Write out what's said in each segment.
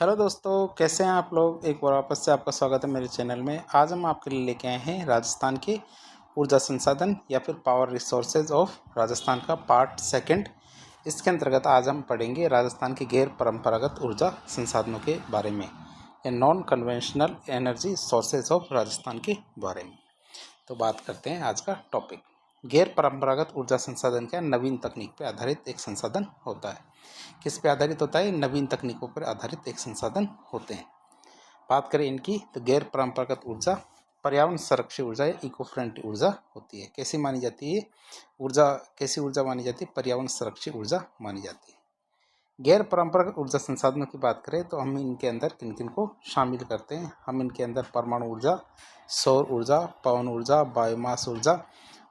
Hello दोस्तों, कैसे हैं आप लोग। एक बार वापस से आपका स्वागत है मेरे चैनल में। आज हम आपके लिए लेके आए हैं राजस्थान के ऊर्जा संसाधन या फिर पावर रिसोर्सेज ऑफ राजस्थान का पार्ट सेकंड। इसके अंतर्गत आज हम पढ़ेंगे राजस्थान के गैर परंपरागत ऊर्जा संसाधनों के बारे में या non conventional energy sources of Rajasthan के बारे में। तो बात करते हैं आज का टॉपिक। गैर परंपरागत ऊर्जा संसाधन क्या नवीन तकनीक पर आधारित एक संसाधन होता है। किस पे आधारित होता है? नवीन तकनीकों पर आधारित एक संसाधन होते हैं। बात करें इनकी तो गैर परंपरागत ऊर्जा पर्यावरण संरक्षित ऊर्जा या इको फ्रेंडली ऊर्जा होती है। कैसी मानी जाती है ऊर्जा? कैसी ऊर्जा मानी जाती है? पर्यावरण संरक्षित ऊर्जा मानी जाती है। गैर परंपरागत ऊर्जा संसाधनों की बात करें तो हम इनके अंदर किन किन को शामिल करते हैं। हम इनके अंदर परमाणु ऊर्जा, सौर ऊर्जा, पवन ऊर्जा, बायोमास ऊर्जा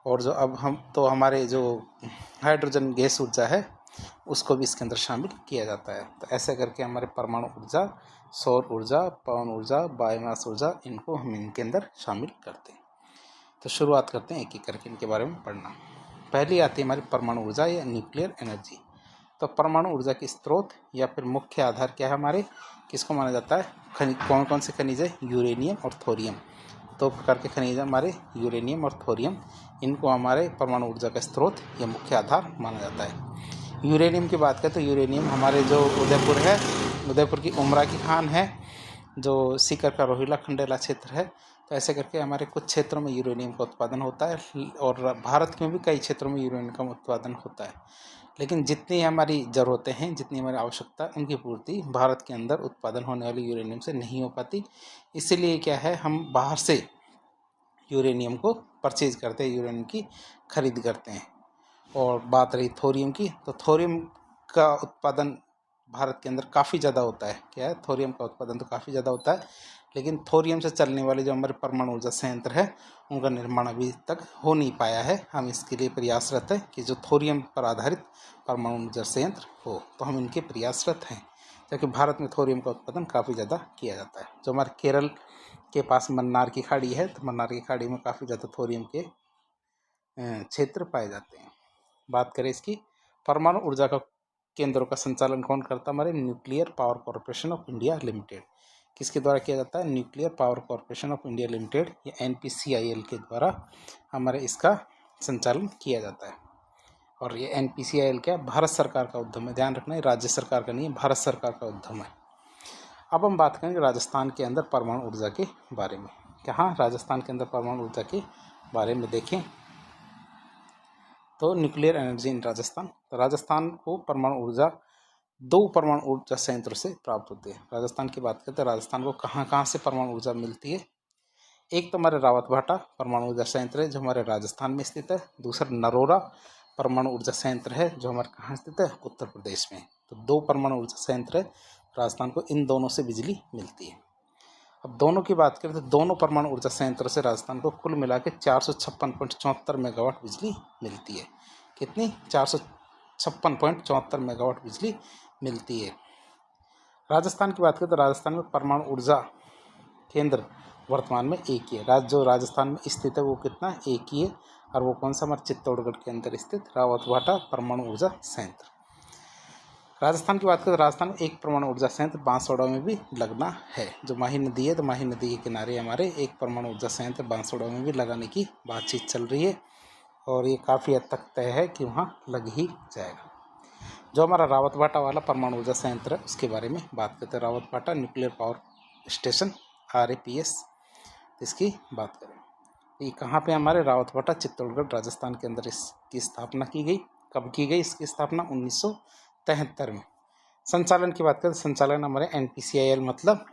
और जो अब हम तो हमारे जो हाइड्रोजन गैस ऊर्जा है उसको भी इसके अंदर शामिल किया जाता है। तो ऐसे करके हमारे परमाणु ऊर्जा, सौर ऊर्जा, पवन ऊर्जा, बायोमास ऊर्जा, इनको हम इनके अंदर शामिल करते हैं। तो शुरुआत करते हैं एक एक करके इनके बारे में पढ़ना। पहली आती है हमारी परमाणु ऊर्जा या न्यूक्लियर एनर्जी। तो परमाणु ऊर्जा के स्रोत या फिर मुख्य आधार क्या है हमारे, किसको माना जाता है? खनिज कौन कौन से खनिज है? यूरेनियम और थोरियम। दो प्रकार के खनिज है हमारे, यूरेनियम और थोरियम। इनको हमारे परमाणु ऊर्जा का स्रोत या मुख्य आधार माना जाता है। यूरेनियम की बात करें तो यूरेनियम हमारे जो उदयपुर है, उदयपुर की उमरा की खान है, जो सीकर का रोहिला खंडेला क्षेत्र है। तो ऐसे करके हमारे कुछ क्षेत्रों में यूरेनियम का उत्पादन होता है और भारत में भी कई क्षेत्रों में यूरेनियम का उत्पादन होता है। लेकिन जितनी हमारी ज़रूरतें हैं, जितनी हमारी आवश्यकता, उनकी पूर्ति भारत के अंदर उत्पादन होने वाले यूरेनियम से नहीं हो पाती। इसीलिए क्या है, हम बाहर से यूरेनियम को परचेज करते हैं, यूरेनियम की खरीद करते हैं। और बात रही थोरियम की, तो थोरियम का उत्पादन भारत के अंदर काफ़ी ज़्यादा होता है। क्या है? थोरियम का उत्पादन तो काफ़ी ज़्यादा होता है, लेकिन थोरियम से चलने वाले जो हमारे परमाणु ऊर्जा संयंत्र है उनका निर्माण अभी तक हो नहीं पाया है। हम इसके लिए प्रयासरत हैं कि जो थोरियम पर आधारित परमाणु ऊर्जा संयंत्र हो, तो हम इनके प्रयासरत हैं, क्योंकि भारत में थोरियम का उत्पादन काफ़ी ज़्यादा किया जाता है। जो हमारे केरल के पास मन्नार की खाड़ी है, तो मन्नार की खाड़ी में काफ़ी ज़्यादा थोरियम के क्षेत्र पाए जाते हैं। बात करें इसकी, परमाणु ऊर्जा का केंद्रों का संचालन कौन करता है? हमारे nuclear power corporation of India limited. किसके द्वारा किया जाता है? Nuclear power corporation of India limited या NPCIL के द्वारा हमारे इसका संचालन किया जाता है। और ये NPCIL क्या? भारत सरकार का उद्यम है। ध्यान रखना है, राज्य सरकार का नहीं है, भारत सरकार का उद्यम है। अब हम बात करेंगे राजस्थान के अंदर परमाणु ऊर्जा के बारे में। कहाँ? राजस्थान के अंदर परमाणु ऊर्जा के बारे में देखें तो न्यूक्लियर एनर्जी इन राजस्थान। तो राजस्थान को परमाणु ऊर्जा दो परमाणु ऊर्जा संयंत्रों से प्राप्त होती है। राजस्थान की बात करते हैं, राजस्थान को कहाँ कहाँ से परमाणु ऊर्जा मिलती है। एक तो हमारे रावतभाटा परमाणु ऊर्जा संयंत्र है जो हमारे राजस्थान में स्थित है। दूसरा नरोरा परमाणु ऊर्जा संयंत्र है जो हमारे कहाँ स्थित है? उत्तर प्रदेश में। तो दो परमाणु ऊर्जा संयंत्र है राजस्थान को, इन दोनों से बिजली मिलती है। अब दोनों की बात करें तो दोनों परमाणु ऊर्जा संयंत्रों से राजस्थान को कुल मिला के 456.74 मेगावाट बिजली मिलती है। कितनी? 456.74 मेगावाट बिजली मिलती है। राजस्थान की बात करें तो राजस्थान में परमाणु ऊर्जा केंद्र वर्तमान में एक ही है। जो राजस्थान में स्थित है वो कितना? एक ही है। और वो कौन सा? हमारे चित्तौड़गढ़ के अंदर स्थित रावतभाटा परमाणु ऊर्जा संयंत्र। राजस्थान की बात करें तो राजस्थान में एक परमाणु ऊर्जा संयंत्र बांसवाड़ा में भी लगना है। जो माही नदी है, तो माही नदी के किनारे हमारे एक परमाणु ऊर्जा संयंत्र बांसवाड़ा में भी लगाने की बातचीत चल रही है और ये काफ़ी हद तक तय है कि वहाँ लग ही जाएगा। जो हमारा रावतभाटा वाला परमाणु ऊर्जा संयंत्र है उसके बारे में बात करते हैं। Rawatbhata nuclear power station RAPS, इसकी बात करें ये कहाँ पे? हमारे रावतभाटा चित्तौड़गढ़ राजस्थान के अंदर इसकी स्थापना की गई। कब की गई इसकी स्थापना? 1973 में। संचालन की बात करें तो संचालन हमारे NPCIL मतलब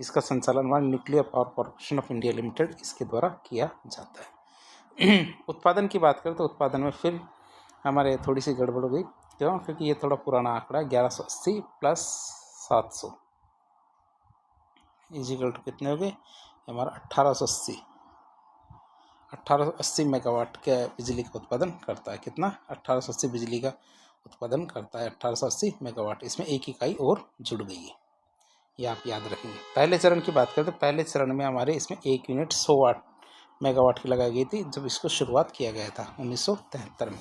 इसका संचालन हमारे nuclear power corporation of India limited इसके द्वारा किया जाता है। उत्पादन की बात करें तो उत्पादन में फिर हमारे थोड़ी सी गड़बड़ हो गई। क्यों? क्योंकि ये थोड़ा पुराना आंकड़ा है। 1180 प्लस 700 इजिकल टू कितने हो गए? हमारा 1880 मेगावाट के बिजली का उत्पादन करता है। कितना? 1880 बिजली का उत्पादन करता है। 1880 मेगावाट। इसमें एक इकाई और जुड़ गई है, ये आप याद रखेंगे। पहले चरण की बात करें तो पहले चरण में हमारे इसमें एक यूनिट 100 मेगावाट की लगाई गई थी जब इसको शुरुआत किया गया था 1973 में।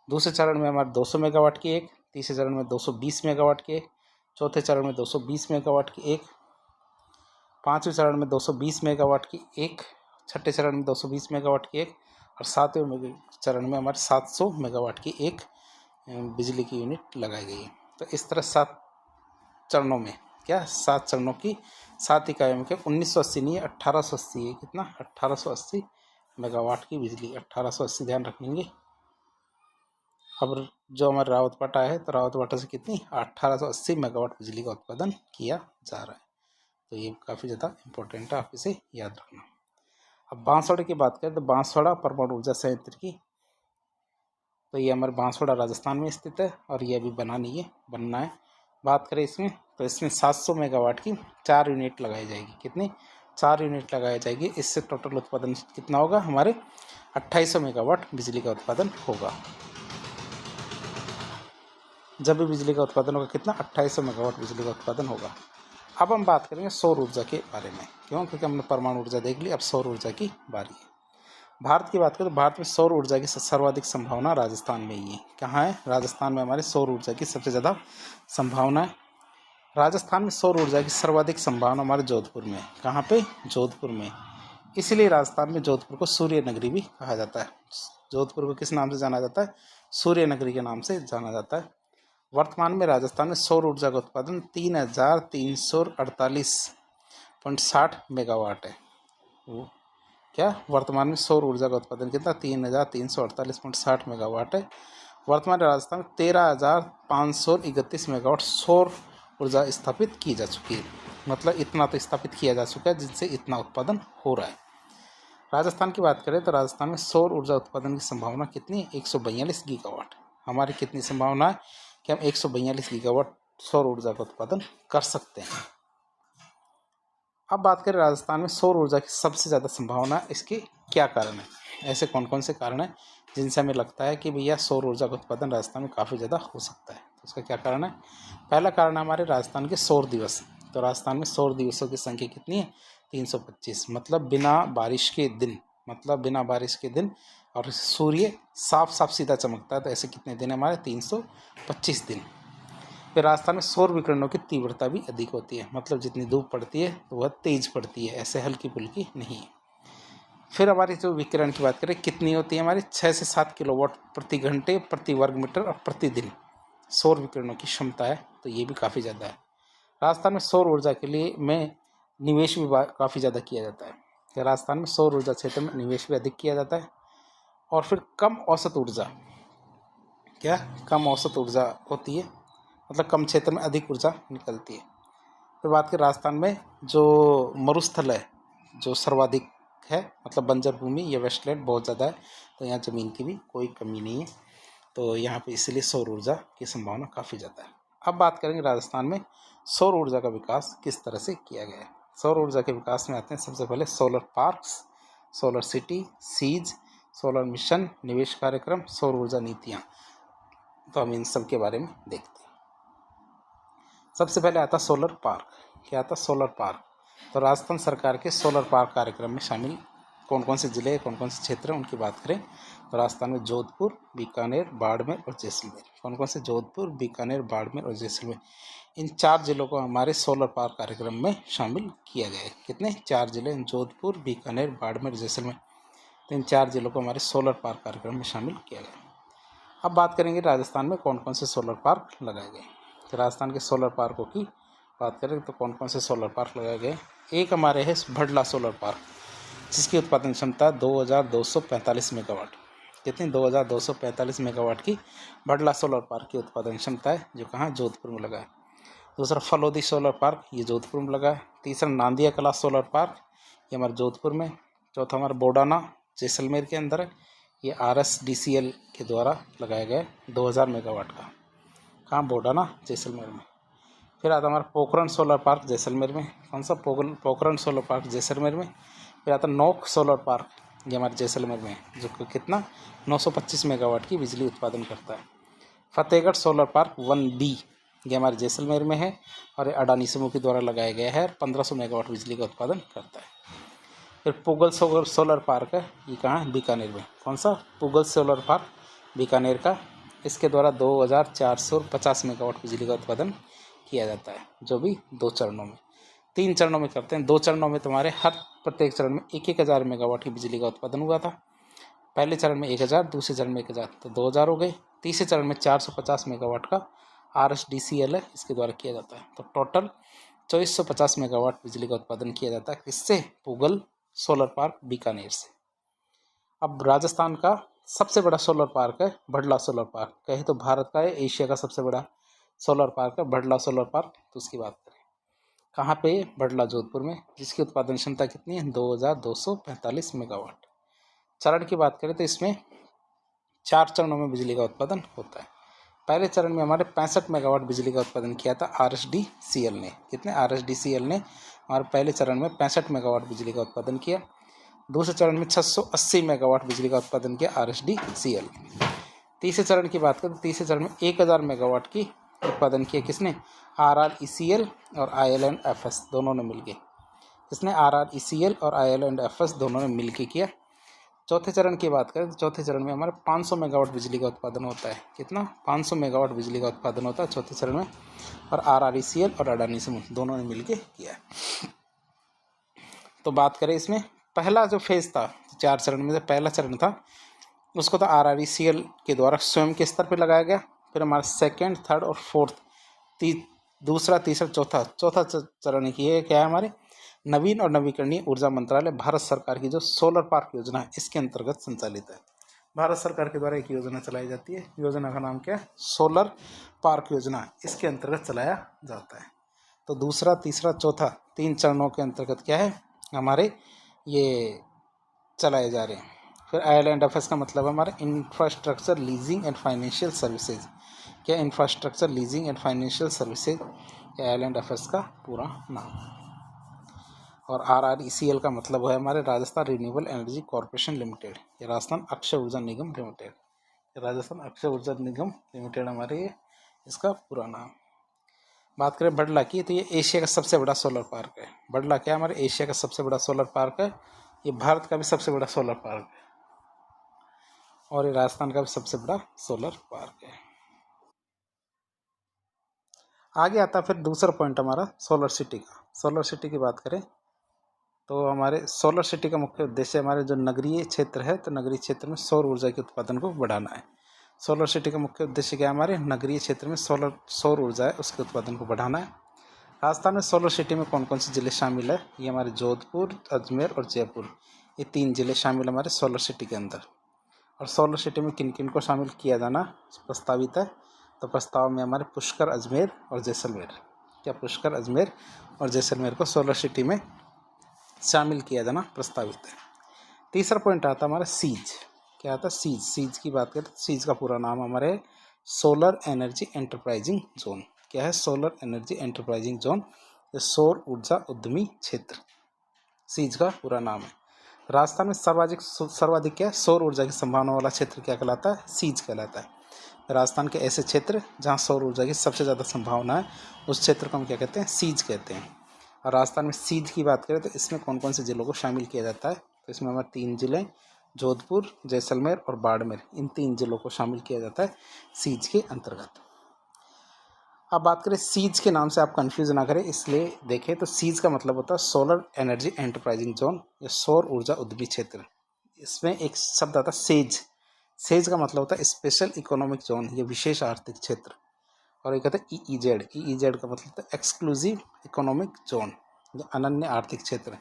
दूसरे चरण में हमारे 200 मेगावाट की एक, तीसरे चरण में 220 मेगावाट की एक, चौथे चरण में 220 मेगावाट की एक, पाँचवें चरण में 220 मेगावाट की एक, छठे चरण में 220 मेगावाट की एक और सातवें चरण में हमारे 700 मेगावाट की एक बिजली की यूनिट लगाई गई है। तो इस तरह 7 चरणों में 7 चरणों की 7 इकाइयों में 1980 नहीं है, 1880 है। कितना? 1880 मेगावाट की बिजली, 1880 ध्यान रखेंगे। अब जो हमारे रावतपाटा है, तो रावतपाटा से कितनी 1880 मेगावाट बिजली का उत्पादन किया जा रहा है। तो ये काफ़ी ज़्यादा इम्पोर्टेंट है, आप इसे याद रखना। अब बांसवाड़ा की बात करें तो बांसवाड़ा परमाणु ऊर्जा संयंत्र की, तो ये हमारे बांसवाड़ा राजस्थान में स्थित है और ये अभी बनना है। बात करें इसमें तो इसमें 700 मेगावाट की 4 यूनिट लगाई जाएगी। कितनी? 4 यूनिट लगाई जाएगी। इससे टोटल उत्पादन कितना होगा? हमारे 2800 मेगावाट बिजली का उत्पादन होगा। जब भी बिजली का उत्पादन होगा कितना? 2800 मेगावाट बिजली का उत्पादन होगा। अब हम बात करेंगे सौर ऊर्जा के बारे में। क्यों? क्योंकि हमने परमाणु ऊर्जा देख ली, अब सौर ऊर्जा की बारी है। भारत की बात करें तो भारत में सौर ऊर्जा की सर्वाधिक संभावना राजस्थान में ही है। कहाँ है? राजस्थान में हमारे सौर ऊर्जा की सबसे ज़्यादा संभावना है। राजस्थान में सौर ऊर्जा की सर्वाधिक संभावना हमारे जोधपुर में है। कहाँ पे? जोधपुर में। इसीलिए राजस्थान में जोधपुर को सूर्य नगरी भी कहा जाता है। जोधपुर को किस नाम से जाना जाता है? सूर्य नगरी के नाम से जाना जाता है। वर्तमान में राजस्थान में सौर ऊर्जा का उत्पादन 3348.60 मेगावाट है। वो वर्तमान में सौर ऊर्जा का उत्पादन कितना? 3348.60 मेगावाट है। वर्तमान में राजस्थान में 13,531 मेगावाट सौर ऊर्जा स्थापित की जा चुकी है। मतलब इतना तो स्थापित किया जा चुका है जिससे इतना उत्पादन हो रहा है। राजस्थान की बात करें तो राजस्थान में सौर ऊर्जा उत्पादन की संभावना कितनी? 142 गीगावाट। हमारी कितनी संभावना है कि हम 142 गीगावाट सौर ऊर्जा का उत्पादन कर सकते हैं। अब बात करें राजस्थान में सौर ऊर्जा की सबसे ज़्यादा संभावना, इसके क्या कारण है? ऐसे कौन कौन से कारण हैं जिनसे हमें लगता है कि भैया सौर ऊर्जा का उत्पादन राजस्थान में काफ़ी ज़्यादा हो सकता है? तो उसका क्या कारण है? पहला कारण है हमारे राजस्थान के सौर दिवस। तो राजस्थान में सौर दिवसों की संख्या कितनी है? 325। मतलब बिना बारिश के दिन और सूर्य साफ साफ सीधा चमकता है। तो ऐसे कितने दिन हमारे? 325 दिन। फिर राजस्थान में सौर विकिरणों की तीव्रता भी अधिक होती है। मतलब जितनी धूप पड़ती है तो वह तेज पड़ती है, ऐसे हल्की फुल्की नहीं है। फिर हमारी जो विकिरण की बात करें कितनी होती है हमारी? 6 से 7 किलोवाट प्रति घंटे प्रति वर्ग मीटर और प्रतिदिन सौर विकिरणों की क्षमता है। तो ये भी काफ़ी ज़्यादा है। राजस्थान में सौर ऊर्जा के लिए निवेश भी काफ़ी ज़्यादा किया जाता है। राजस्थान में सौर ऊर्जा क्षेत्र में निवेश भी अधिक किया जाता है। और फिर कम औसत ऊर्जा होती है। मतलब कम क्षेत्र में अधिक ऊर्जा निकलती है। फिर बात करें राजस्थान में जो मरुस्थल है जो सर्वाधिक है, मतलब बंजर भूमि या वेस्टलैंड बहुत ज़्यादा है। तो यहाँ ज़मीन की भी कोई कमी नहीं है। तो यहाँ पे इसलिए सौर ऊर्जा की संभावना काफ़ी ज़्यादा है। अब बात करेंगे राजस्थान में सौर ऊर्जा का विकास किस तरह से किया गया है। सौर ऊर्जा के विकास में आते हैं सबसे पहले सोलर पार्क्स, सोलर सिटी, सीज, सोलर मिशन, निवेश कार्यक्रम, सौर ऊर्जा नीतियाँ। तो हम इन सब के बारे में देखते हैं। सबसे पहले आता सोलर पार्क। क्या आता? Solar park. तो राजस्थान सरकार के सोलर पार्क कार्यक्रम में शामिल कौन कौन से ज़िले, कौन कौन से क्षेत्र हैं उनकी बात करें तो राजस्थान में जोधपुर, बीकानेर, बाड़मेर और जैसलमेर। कौन कौन से? जोधपुर, बीकानेर, बाड़मेर और जैसलमेर। इन 4 जिलों को हमारे सोलर पार्क कार्यक्रम में शामिल किया गया है। कितने? 4 जिले, जोधपुर, बीकानेर, बाड़मेर, जैसलमेर। तो इन 4 जिलों को हमारे सोलर पार्क कार्यक्रम में शामिल किया गया। अब बात करेंगे राजस्थान में कौन कौन से सोलर पार्क लगाए गए। तो राजस्थान के सोलर पार्कों की बात करें तो कौन कौन से सोलर पार्क लगाए गए? एक हमारे है भडला सोलर पार्क, जिसकी उत्पादन क्षमता 2245 मेगावाट। कितनी? 2245 मेगावाट की भडला सोलर पार्क की उत्पादन क्षमता है, जो कहाँ? जोधपुर में लगा है। दूसरा फलोदी सोलर पार्क, ये जोधपुर में लगा है। तीसरा नांदिया कला सोलर पार्क, ये हमारे जोधपुर में। चौथा हमारा बोडाना जैसलमेर के अंदर है। ये RSDCL के द्वारा लगाया गया 2000 मेगावाट का। कहाँ? बोडाना जैसलमेर में। फिर आता हमारा पोखरण सोलर पार्क जैसलमेर में। कौन सा? पोखरण सोलर पार्क जैसलमेर में। फिर आता नोक सोलर पार्क, ये हमारे जैसलमेर में, जो कितना 925 मेगावाट की बिजली उत्पादन करता है। फतेहगढ़ सोलर पार्क 1B, ये हमारे जैसलमेर में है और ये अडानी समूह के द्वारा लगाया गया है। 1500 मेगावाट बिजली का उत्पादन करता है। फिर पुगल सोलर पार्क है, ये कहाँ है? बीकानेर में। कौन सा? पुगल सोलर पार्क बीकानेर का। इसके द्वारा 2450 मेगावाट बिजली का उत्पादन किया जाता है, जो भी 2 चरणों में, 3 चरणों में करते हैं। 2 चरणों में तुम्हारे हर प्रत्येक चरण में 1,000 मेगावाट की बिजली का उत्पादन हुआ था। पहले चरण में 1000, दूसरे चरण में 1000, तो 2000 हो गए। तीसरे चरण में 450 मेगावाट का RSDCL है, इसके द्वारा किया जाता है। तो टोटल 2450 मेगावाट बिजली का उत्पादन किया जाता है। किससे? पूगल सोलर पार्क बीकानेर से। अब राजस्थान का सबसे बड़ा सोलर पार्क है भडला सोलर पार्क। कहे तो भारत का है, एशिया का सबसे बड़ा सोलर पार्क है भडला सोलर पार्क। तो उसकी बात करें, कहाँ पे? भडला, जोधपुर में, जिसकी उत्पादन क्षमता कितनी है? 2245 मेगावाट। चरण की बात करें तो इसमें 4 चरणों में बिजली का उत्पादन होता है। पहले चरण में हमारे 65 मेगावाट बिजली का उत्पादन किया था RSDCL ने। कितने? RSDCL ने हमारे पहले चरण में 65 मेगावाट बिजली का उत्पादन किया। दूसरे चरण में 680 मेगावाट बिजली का उत्पादन किया RSDCL। तीसरे चरण की बात करें तो तीसरे चरण में 1000 मेगावाट की उत्पादन किया। किसने? RRECL और IL&FS दोनों ने मिलकर। किसने? RRECL और IL&FS दोनों ने मिलकर किया। चौथे चरण की बात करें तो चौथे चरण में हमारे 500 मेगावाट बिजली का उत्पादन होता है। कितना? 500 मेगावाट बिजली का उत्पादन होता है चौथे चरण में, और RRECL और अडानी समूह दोनों ने मिलकर किया है। तो बात करें इसमें पहला जो फेज था, 4 चरण में से पहला चरण था, उसको तो RRECL के द्वारा स्वयं के स्तर पर लगाया गया। फिर हमारा सेकेंड, थर्ड और फोर्थ, दूसरा, तीसरा, चौथा चरण की है क्या है? हमारे नवीन और नवीकरणीय ऊर्जा मंत्रालय, भारत सरकार की जो सोलर पार्क योजना है, इसके अंतर्गत संचालित है। भारत सरकार के द्वारा एक योजना चलाई जाती है। योजना का नाम क्या है? सोलर पार्क योजना। इसके अंतर्गत चलाया जाता है। तो दूसरा, तीसरा, चौथा 3 चरणों के अंतर्गत क्या है? हमारे ये चलाए जा रहे हैं। फिर IL&FS का मतलब है हमारा infrastructure leasing and financial services. क्या? Infrastructure leasing and financial services, IL&FS का पूरा नाम। और RRECL का मतलब है हमारे Rajasthan renewable energy corporation limited, या राजस्थान अक्षय ऊर्जा निगम लिमिटेड। राजस्थान अक्षय ऊर्जा निगम लिमिटेड हमारे इसका पूरा नाम। बात करें भडला की, तो ये एशिया का सबसे बड़ा सोलर पार्क है। भडला क्या? हमारे एशिया का सबसे बड़ा सोलर पार्क है। ये भारत का भी सबसे बड़ा सोलर पार्क है, और ये राजस्थान का भी सबसे बड़ा सोलर पार्क है। आगे आता फिर दूसरा पॉइंट हमारा सोलर सिटी का। सोलर सिटी की बात करें तो हमारे सोलर सिटी का मुख्य उद्देश्य हमारे जो नगरीय क्षेत्र है, तो नगरीय क्षेत्र में सौर ऊर्जा के उत्पादन को बढ़ाना है। सोलर सिटी का मुख्य उद्देश्य क्या है? हमारे नगरीय क्षेत्र में सौर ऊर्जा है, उसके उत्पादन को बढ़ाना है। राजस्थान में सोलर सिटी में कौन कौन से ज़िले शामिल है? ये हमारे जोधपुर, अजमेर और जयपुर, ये 3 ज़िले शामिल हमारे सोलर सिटी के अंदर। और सोलर सिटी में किन किन को शामिल किया जाना प्रस्तावित है? तो प्रस्ताव में हमारे पुष्कर, अजमेर और जैसलमेर। क्या? पुष्कर, अजमेर और जैसलमेर को सोलर सिटी में शामिल किया जाना प्रस्तावित है। तीसरा पॉइंट आता हमारा सीज। क्या आता? सीज। सीज की बात करें तो सीज का पूरा नाम हमारे सोलर एनर्जी एंटरप्राइजिंग जोन। क्या है? सोलर एनर्जी एंटरप्राइजिंग जोन, ये सौर ऊर्जा उद्यमी क्षेत्र, सीज का पूरा नाम है। राजस्थान में सर्वाधिक क्या है? सौर ऊर्जा की संभावना वाला क्षेत्र क्या कहलाता है? सीज कहलाता है। राजस्थान के ऐसे क्षेत्र जहाँ सौर ऊर्जा की सबसे ज़्यादा संभावना है, उस क्षेत्र को हम क्या कहते हैं? सीज कहते हैं। और राजस्थान में सीज की बात करें तो इसमें कौन कौन से ज़िलों को शामिल किया जाता है? तो इसमें हमारे 3 ज़िले, जोधपुर, जैसलमेर और बाड़मेर, इन 3 ज़िलों को शामिल किया जाता है सीज के अंतर्गत। अब बात करें सीज के नाम से आप कंफ्यूज ना करें, इसलिए देखें तो सीज का मतलब होता है सोलर एनर्जी एंटरप्राइजिंग जोन, या सौर ऊर्जा उद्यमी क्षेत्र। इसमें एक शब्द आता है सेज। सेज का मतलब होता है स्पेशल इकोनॉमिक जोन, या विशेष आर्थिक क्षेत्र। और एक कहते हैं EEZ। EEZ का मतलब होता है एक्सक्लूसिव इकोनॉमिक जोन, या अनन्य आर्थिक क्षेत्र।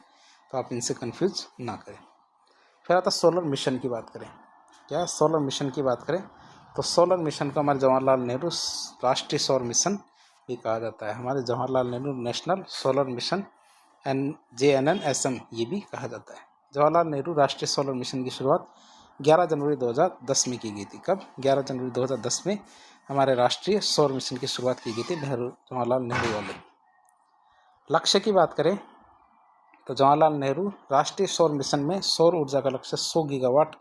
तो आप इनसे कंफ्यूज ना करें। फिर आता सोलर मिशन की बात करें। क्या? सोलर मिशन की बात करें तो सोलर मिशन को हमारे जवाहरलाल नेहरू राष्ट्रीय सौर मिशन भी कहा जाता है। हमारे Jawaharlal Nehru national solar mission, JNNSM, ये भी कहा जाता है। जवाहरलाल नेहरू राष्ट्रीय सोलर मिशन की शुरुआत 11 जनवरी 2010 में की गई थी। कब? 11 जनवरी 2010 में हमारे राष्ट्रीय सौर मिशन की शुरुआत की गई थी जवाहरलाल नेहरू वाले। लक्ष्य की बात करें तो जवाहरलाल नेहरू राष्ट्रीय सौर मिशन में सौर ऊर्जा का लक्ष्य 100 गीगावाट,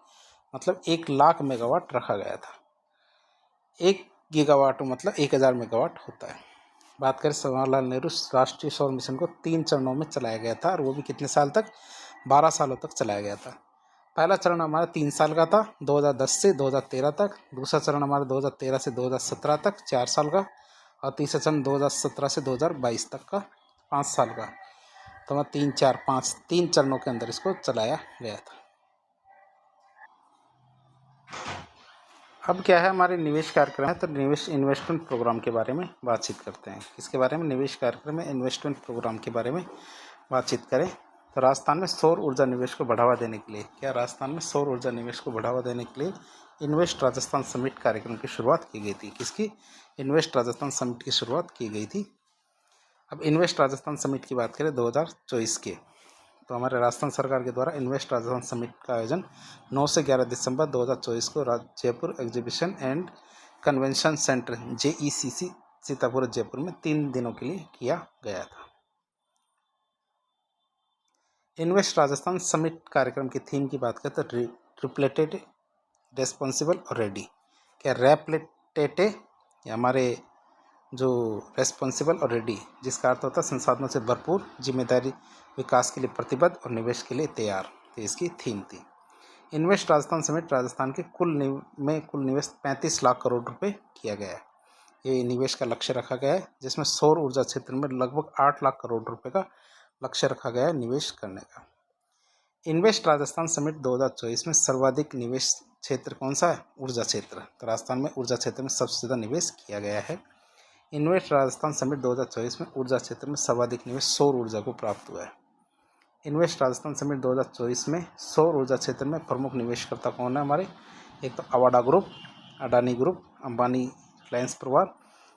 मतलब 1 लाख मेगावाट रखा गया था। 1 गीगावाट मतलब 1000 मेगावाट होता है। बात करें जवाहरलाल नेहरू राष्ट्रीय सौर मिशन को 3 चरणों में चलाया गया था, और वो भी कितने साल तक? 12 सालों तक चलाया गया था। पहला चरण हमारा 3 साल का था, 2010 से 2013 तक। दूसरा चरण हमारा 2013 से 2017 तक, 4 साल का। और तीसरा चरण 2017 से 2022 तक का 5 साल का। तो मैं 3, 4, 5 3 चरणों के अंदर इसको चलाया गया था। अब क्या है हमारे निवेश कार्यक्रम है, तो निवेश इन्वेस्टमेंट प्रोग्राम के बारे में बातचीत करते हैं। किसके बारे में? निवेश कार्यक्रम में इन्वेस्टमेंट प्रोग्राम के बारे में बातचीत करें। तो राजस्थान में सौर ऊर्जा निवेश को बढ़ावा देने के लिए, क्या राजस्थान में सौर ऊर्जा निवेश को बढ़ावा देने के लिए इन्वेस्ट राजस्थान समिट कार्यक्रम की शुरुआत की गई थी। किसकी? इन्वेस्ट राजस्थान समिट की शुरुआत की गई थी। अब इन्वेस्ट राजस्थान समिट की बात करें 2024 के, तो हमारे राजस्थान सरकार के द्वारा इन्वेस्ट राजस्थान समिट का आयोजन 9 से 11 दिसंबर 2024 को Jaipur exhibition and convention centre JECC Sitapur Jaipur में 3 दिनों के लिए किया गया था। इन्वेस्ट राजस्थान समिट कार्यक्रम की थीम की बात करें तो रिप्लेटेड, रेस्पॉन्सिबल और रेडी। क्या रेप्लेटेटे हमारे जो रेस्पॉन्सिबल और रेडी, जिसका अर्थ होता है संसाधनों से भरपूर, जिम्मेदारी, विकास के लिए प्रतिबद्ध और निवेश के लिए तैयार, तो इसकी थीम थी। इन्वेस्ट राजस्थान समिट राजस्थान के कुल निवेश 35 लाख करोड़ रुपए किया गया है। ये निवेश का लक्ष्य रखा गया है, जिसमें सौर ऊर्जा क्षेत्र में लगभग 8 लाख करोड़ रुपए का लक्ष्य रखा गया है निवेश करने का। इन्वेस्ट राजस्थान समिट 2024 में सर्वाधिक निवेश क्षेत्र कौन सा है? ऊर्जा क्षेत्र। तो राजस्थान में ऊर्जा क्षेत्र में सबसे ज़्यादा निवेश किया गया है। इन्वेस्ट राजस्थान समिट 2024 में ऊर्जा क्षेत्र में सर्वाधिक निवेश सौर ऊर्जा को प्राप्त हुआ है। इन्वेस्ट राजस्थान समिट 2024 में सौर ऊर्जा क्षेत्र में प्रमुख निवेशकर्ता कौन है हमारे? एक तो अवाडा ग्रुप, अडानी ग्रुप, अंबानी रिलायंस परिवार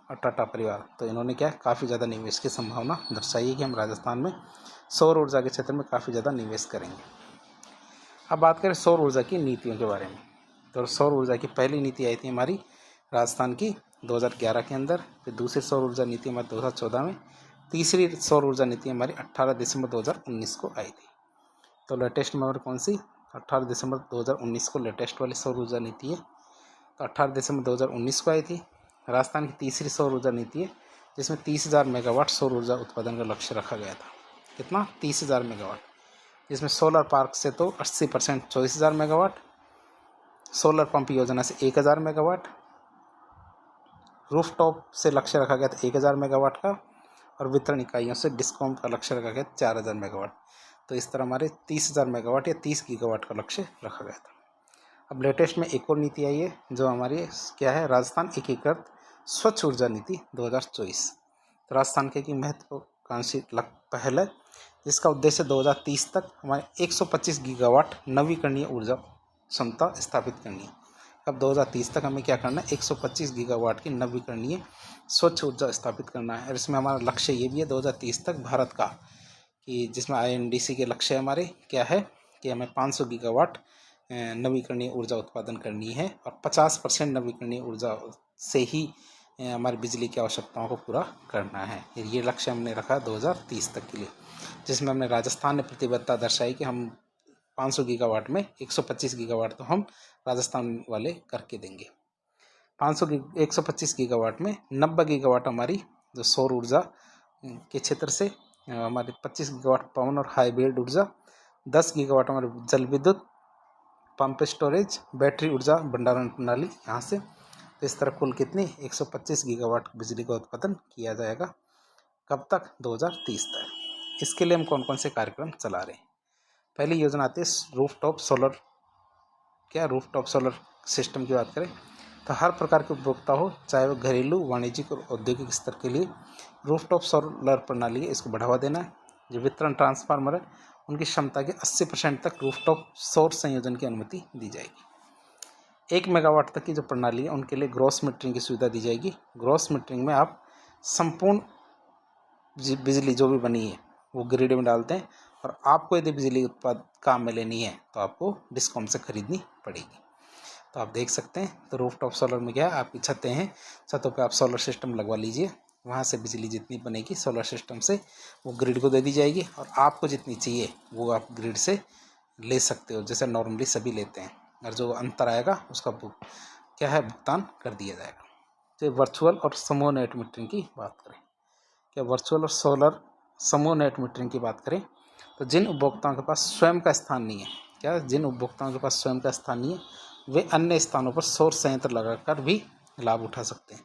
और टाटा परिवार। तो इन्होंने क्या काफ़ी ज़्यादा निवेश की संभावना दर्शाई है कि हम राजस्थान में सौर ऊर्जा के क्षेत्र में काफ़ी ज़्यादा निवेश करेंगे। अब बात करें सौर ऊर्जा की नीतियों के बारे में, तो सौर ऊर्जा की पहली नीति आई थी हमारी राजस्थान की 2011 के अंदर, फिर दूसरी सौर ऊर्जा नीति हमारी 2014 में, तीसरी सौर ऊर्जा नीति हमारी 18 दिसंबर 2019 को आई थी। तो लेटेस्ट में हमारी कौन सी? 18 दिसंबर 2019 को लेटेस्ट वाली सौर ऊर्जा नीति है। तो 18 दिसंबर 2019 को आई थी। राजस्थान की तीसरी सौर ऊर्जा नीति है, जिसमें 30,000 मेगावाट सौर ऊर्जा उत्पादन का लक्ष्य रखा गया था। कितना? 30,000 मेगावाट, जिसमें सोलर पार्क से तो 80% 24,000 मेगावाट, सोलर पंप योजना से 1,000 मेगावाट, रूफटॉप से लक्ष्य रखा गया था 1,000 मेगावाट का, और वितरण इकाइयों से डिस्कॉम का लक्ष्य रखा गया 4,000 मेगावाट। तो इस तरह हमारे 30,000 मेगावाट या 30 गीगावाट का लक्ष्य रखा गया था। अब लेटेस्ट में एक और नीति आई है, जो हमारी क्या है? राजस्थान एकीकृत स्वच्छ ऊर्जा नीति 2024। तो राजस्थान की एक महत्वाकांक्षी पहल है, जिसका उद्देश्य 2030 तक हमारे 125 गीगावाट नवीकरणीय ऊर्जा क्षमता स्थापित करनी है। अब 2030 तक हमें क्या करना है? 125 गीगावाट की नवीकरणीय स्वच्छ ऊर्जा स्थापित करना है। और इसमें हमारा लक्ष्य ये भी है 2030 तक भारत का, कि जिसमें INDC के लक्ष्य हमारे क्या है कि हमें 500 गीगावाट नवीकरणीय ऊर्जा उत्पादन करनी है, और 50% नवीकरणीय ऊर्जा से ही हमारी बिजली की आवश्यकताओं को पूरा करना है। ये लक्ष्य हमने रखा 2030 तक के लिए, जिसमें हमने राजस्थान ने प्रतिबद्धता दर्शाई कि हम 500 गीगावाट में 125 गीगावाट तो हम राजस्थान वाले करके देंगे। 125 गीगावाट में 90 गीगावाट हमारी जो सौर ऊर्जा के क्षेत्र से, हमारे 25 गीगावाट पवन और हाइब्रिड ऊर्जा, 10 गीगावाट हमारे जल विद्युत, पंप स्टोरेज, बैटरी ऊर्जा भंडारण प्रणाली यहाँ से। तो इस तरह कुल कितनी? 125 गीगावाट बिजली का उत्पादन किया जाएगा। कब तक? 2030 तक। इसके लिए हम कौन कौन से कार्यक्रम चला रहे हैं? पहली योजना आती है रूफटॉप सोलर। क्या रूफटॉप सोलर सिस्टम की बात करें तो हर प्रकार के उपभोक्ता हो, चाहे वो घरेलू, वाणिज्यिक और औद्योगिक स्तर के लिए रूफटॉप सोलर प्रणाली है, इसको बढ़ावा देना है। जो वितरण ट्रांसफार्मर है, उनकी क्षमता के 80% तक रूफटॉप सौर संयोजन की अनुमति दी जाएगी। 1 मेगावाट तक की जो प्रणाली है, उनके लिए ग्रॉस मीटरिंग की सुविधा दी जाएगी। ग्रॉस मीटरिंग में आप संपूर्ण बिजली जो भी बनी है वो ग्रिड में डालते हैं, और आपको यदि बिजली उत्पाद काम में लेनी है तो आपको डिस्कॉम से खरीदनी पड़ेगी। तो आप देख सकते हैं, तो रूफटॉप सोलर में क्या है, आपकी छतें हैं, छतों पे आप सोलर सिस्टम लगवा लीजिए, वहाँ से बिजली जितनी बनेगी सोलर सिस्टम से वो ग्रिड को दे दी जाएगी, और आपको जितनी चाहिए वो आप ग्रिड से ले सकते हो, जैसे नॉर्मली सभी लेते हैं। और जो अंतर आएगा उसका क्या है, भुगतान कर दिया जाएगा। तो वर्चुअल और समूह नेट मीटरिंग की बात करें, क्या वर्चुअल और सोलर समूह नेट मीटरिंग की बात करें तो जिन उपभोक्ताओं के पास स्वयं का स्थान नहीं है, क्या जिन उपभोक्ताओं के पास स्वयं का स्थान नहीं है, वे अन्य स्थानों पर सौर संयंत्र लगाकर भी लाभ उठा सकते हैं।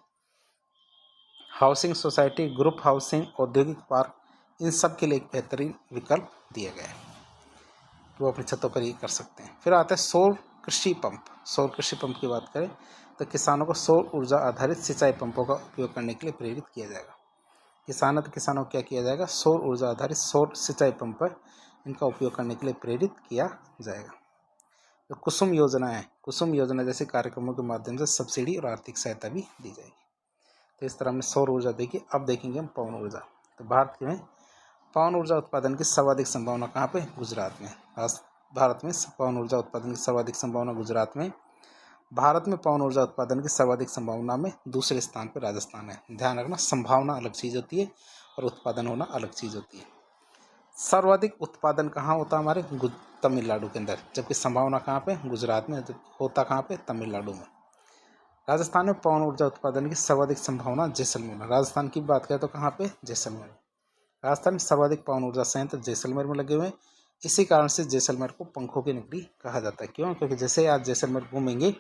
हाउसिंग सोसाइटी, ग्रुप हाउसिंग, औद्योगिक पार्क, इन सब के लिए एक बेहतरीन विकल्प दिया गया है, वो अपनी छतों पर ही कर सकते हैं। फिर आता है सौर कृषि पंप। सौर कृषि पंप की बात करें तो किसानों को सौर ऊर्जा आधारित सिंचाई पंपों का उपयोग करने के लिए प्रेरित किया जाएगा। किसानों को क्या किया जाएगा, सौर ऊर्जा आधारित सौर सिंचाई पंप है, इनका उपयोग करने के लिए प्रेरित किया जाएगा। तो कुसुम योजना है, कुसुम योजना जैसे कार्यक्रमों के माध्यम से सब्सिडी और आर्थिक सहायता भी दी जाएगी। तो इस तरह हमने सौर ऊर्जा देखी। अब देखेंगे हम पवन ऊर्जा। तो भारत में पवन ऊर्जा उत्पादन की सर्वाधिक संभावना कहाँ पे, गुजरात में। भारत में पवन ऊर्जा उत्पादन की सर्वाधिक संभावना गुजरात में। भारत में पवन ऊर्जा उत्पादन की सर्वाधिक संभावना में दूसरे स्थान पर राजस्थान है। ध्यान रखना, संभावना अलग चीज़ होती है और उत्पादन होना अलग चीज़ होती है। सर्वाधिक उत्पादन कहाँ होता है, हमारे तमिलनाडु के अंदर, जबकि संभावना कहाँ पे, गुजरात में। तो होता कहाँ पे, तमिलनाडु में। राजस्थान में पवन ऊर्जा उत्पादन की सर्वाधिक संभावना जैसलमेर में। राजस्थान की बात करें तो कहाँ पे, जैसलमेर। राजस्थान में सर्वाधिक पवन ऊर्जा संयंत्र जैसलमेर में लगे हुए हैं। इसी कारण से जैसलमेर को पंखों की नगरी कहा जाता है। क्यों, क्योंकि जैसे आज जैसलमेर घूमेंगे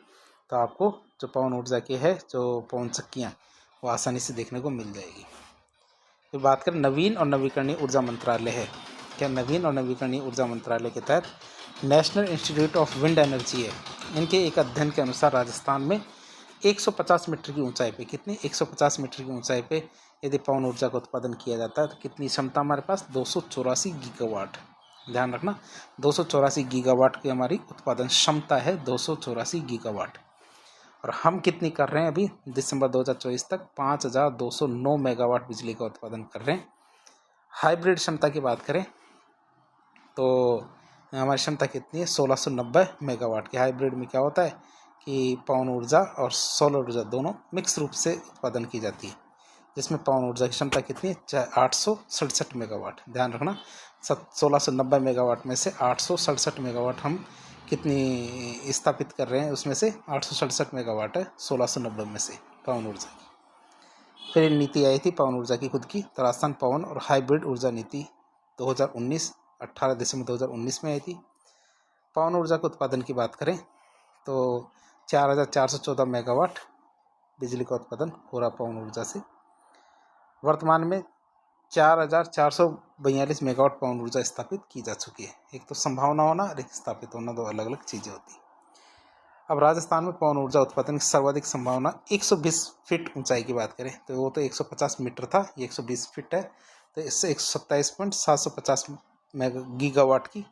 तो आपको जो पवन ऊर्जा की है, जो पवन चक्कियाँ, वो आसानी से देखने को मिल जाएगी। फिर बात करें नवीन और नवीकरणीय ऊर्जा मंत्रालय है। क्या नवीन और नवीकरणीय ऊर्जा मंत्रालय के तहत national institute of wind energy है। इनके एक अध्ययन के अनुसार राजस्थान में 150 मीटर की ऊंचाई पे, कितनी, 150 मीटर की ऊंचाई पे यदि पवन ऊर्जा का उत्पादन किया जाता है तो कितनी क्षमता हमारे पास, 284 गीगावाट। ध्यान रखना, 284 गीगावाट की हमारी उत्पादन क्षमता है, 284 गीगावाट। और हम कितनी कर रहे हैं अभी, दिसंबर 2024 तक 5209 मेगावाट बिजली का उत्पादन कर रहे हैं। हाइब्रिड क्षमता की बात करें तो हमारी क्षमता कितनी है, 1690 मेगावाट की। हाइब्रिड में क्या होता है कि पवन ऊर्जा और सोलर ऊर्जा दोनों मिक्स रूप से उत्पादन की जाती है, जिसमें पवन ऊर्जा की क्षमता कितनी है, 867 मेगावाट। ध्यान रखना, 1690 मेगावाट में से 867 मेगावाट हम कितनी स्थापित कर रहे हैं, उसमें से 867 मेगावाट है 1690 में से पवन ऊर्जा की। फिर नीति आई थी पवन ऊर्जा की खुद की, तो राजस्थान पवन और हाइब्रिड ऊर्जा नीति 2019, 18 दिसंबर 2019 में आई थी। पवन ऊर्जा के उत्पादन की बात करें तो 4414 मेगावाट बिजली का उत्पादन हो रहा पवन ऊर्जा से। वर्तमान में 4442 मेगावाट पवन ऊर्जा स्थापित की जा चुकी है। एक तो संभावना होना और एक स्थापित होना, दो अलग अलग चीज़ें होती हैं। अब राजस्थान में पवन ऊर्जा उत्पादन की सर्वाधिक संभावना 120 फीट ऊंचाई की बात करें तो वो तो 150 मीटर था, ये 120 फीट है, तो इससे 127.750 गीगावाट की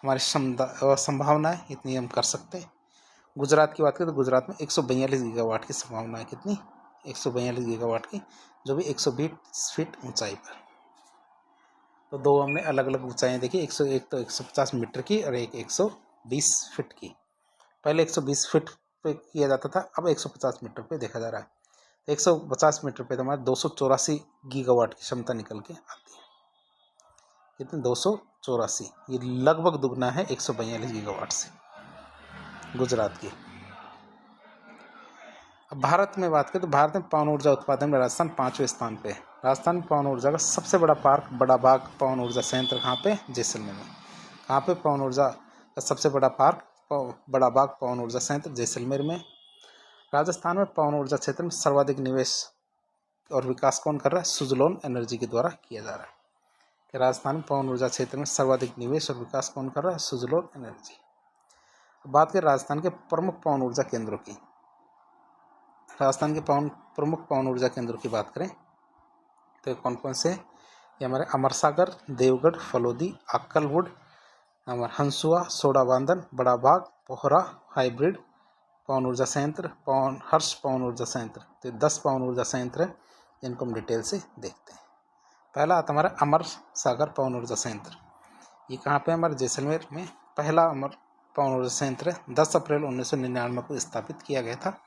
हमारी संभावना है, इतनी हम कर सकते हैं। गुजरात की बात करें तो गुजरात में 142 गीगावाट की संभावना है, कितनी, 142 गीगावाट की, जो भी 120 फीट ऊंचाई पर। तो दो हमने अलग अलग ऊंचाइयाँ देखी, 101 तो 150 मीटर की और एक 120 फीट की। पहले 120 फीट पे किया जाता था, अब 150 मीटर पे देखा जा रहा है। 150 मीटर पे तो हमारे 284 गीगावाट की क्षमता निकल के आती है। कितने, 284, ये लगभग दुगना है 142 गीगावाट से गुजरात की। अब भारत में बात करें तो भारत में पवन ऊर्जा उत्पादन में राजस्थान 5वें स्थान पे है। राजस्थान में पवन ऊर्जा का सबसे बड़ा पार्क बड़ा बाग पवन ऊर्जा संयंत्र कहाँ पे, जैसलमेर में। कहाँ पे पवन ऊर्जा का सबसे बड़ा पार्क बड़ा बाग पवन ऊर्जा संयंत्र जैसलमेर में। राजस्थान में पवन ऊर्जा क्षेत्र में सर्वाधिक निवेश और विकास कौन कर रहा है, सुजलोन एनर्जी के द्वारा किया जा रहा है। कि राजस्थान में पवन ऊर्जा क्षेत्र में सर्वाधिक निवेश और विकास कौन कर रहा है, सुजलोन एनर्जी। बात करें राजस्थान के प्रमुख पवन ऊर्जा केंद्रों की, राजस्थान के प्रमुख पवन ऊर्जा केंद्रों की बात करें तो कौन कौन से, ये हमारे अमरसागर, देवगढ़, फलोदी, अक्कलवुड, हमारे हंसुआ, सोडाबांधन, बड़ा बाग, पोहरा हाइब्रिड पवन ऊर्जा संयंत्र, हर्ष पवन ऊर्जा संयंत्र। तो 10 पवन ऊर्जा संयंत्र है, जिनको हम डिटेल से देखते हैं। पहला आता हमारा अमर सागर पवन ऊर्जा संयंत्र। ये कहाँ पे, हमारे जैसलमेर में पहला अमर पवन ऊर्जा संयंत्र है। 10 अप्रैल 1999 को स्थापित किया गया था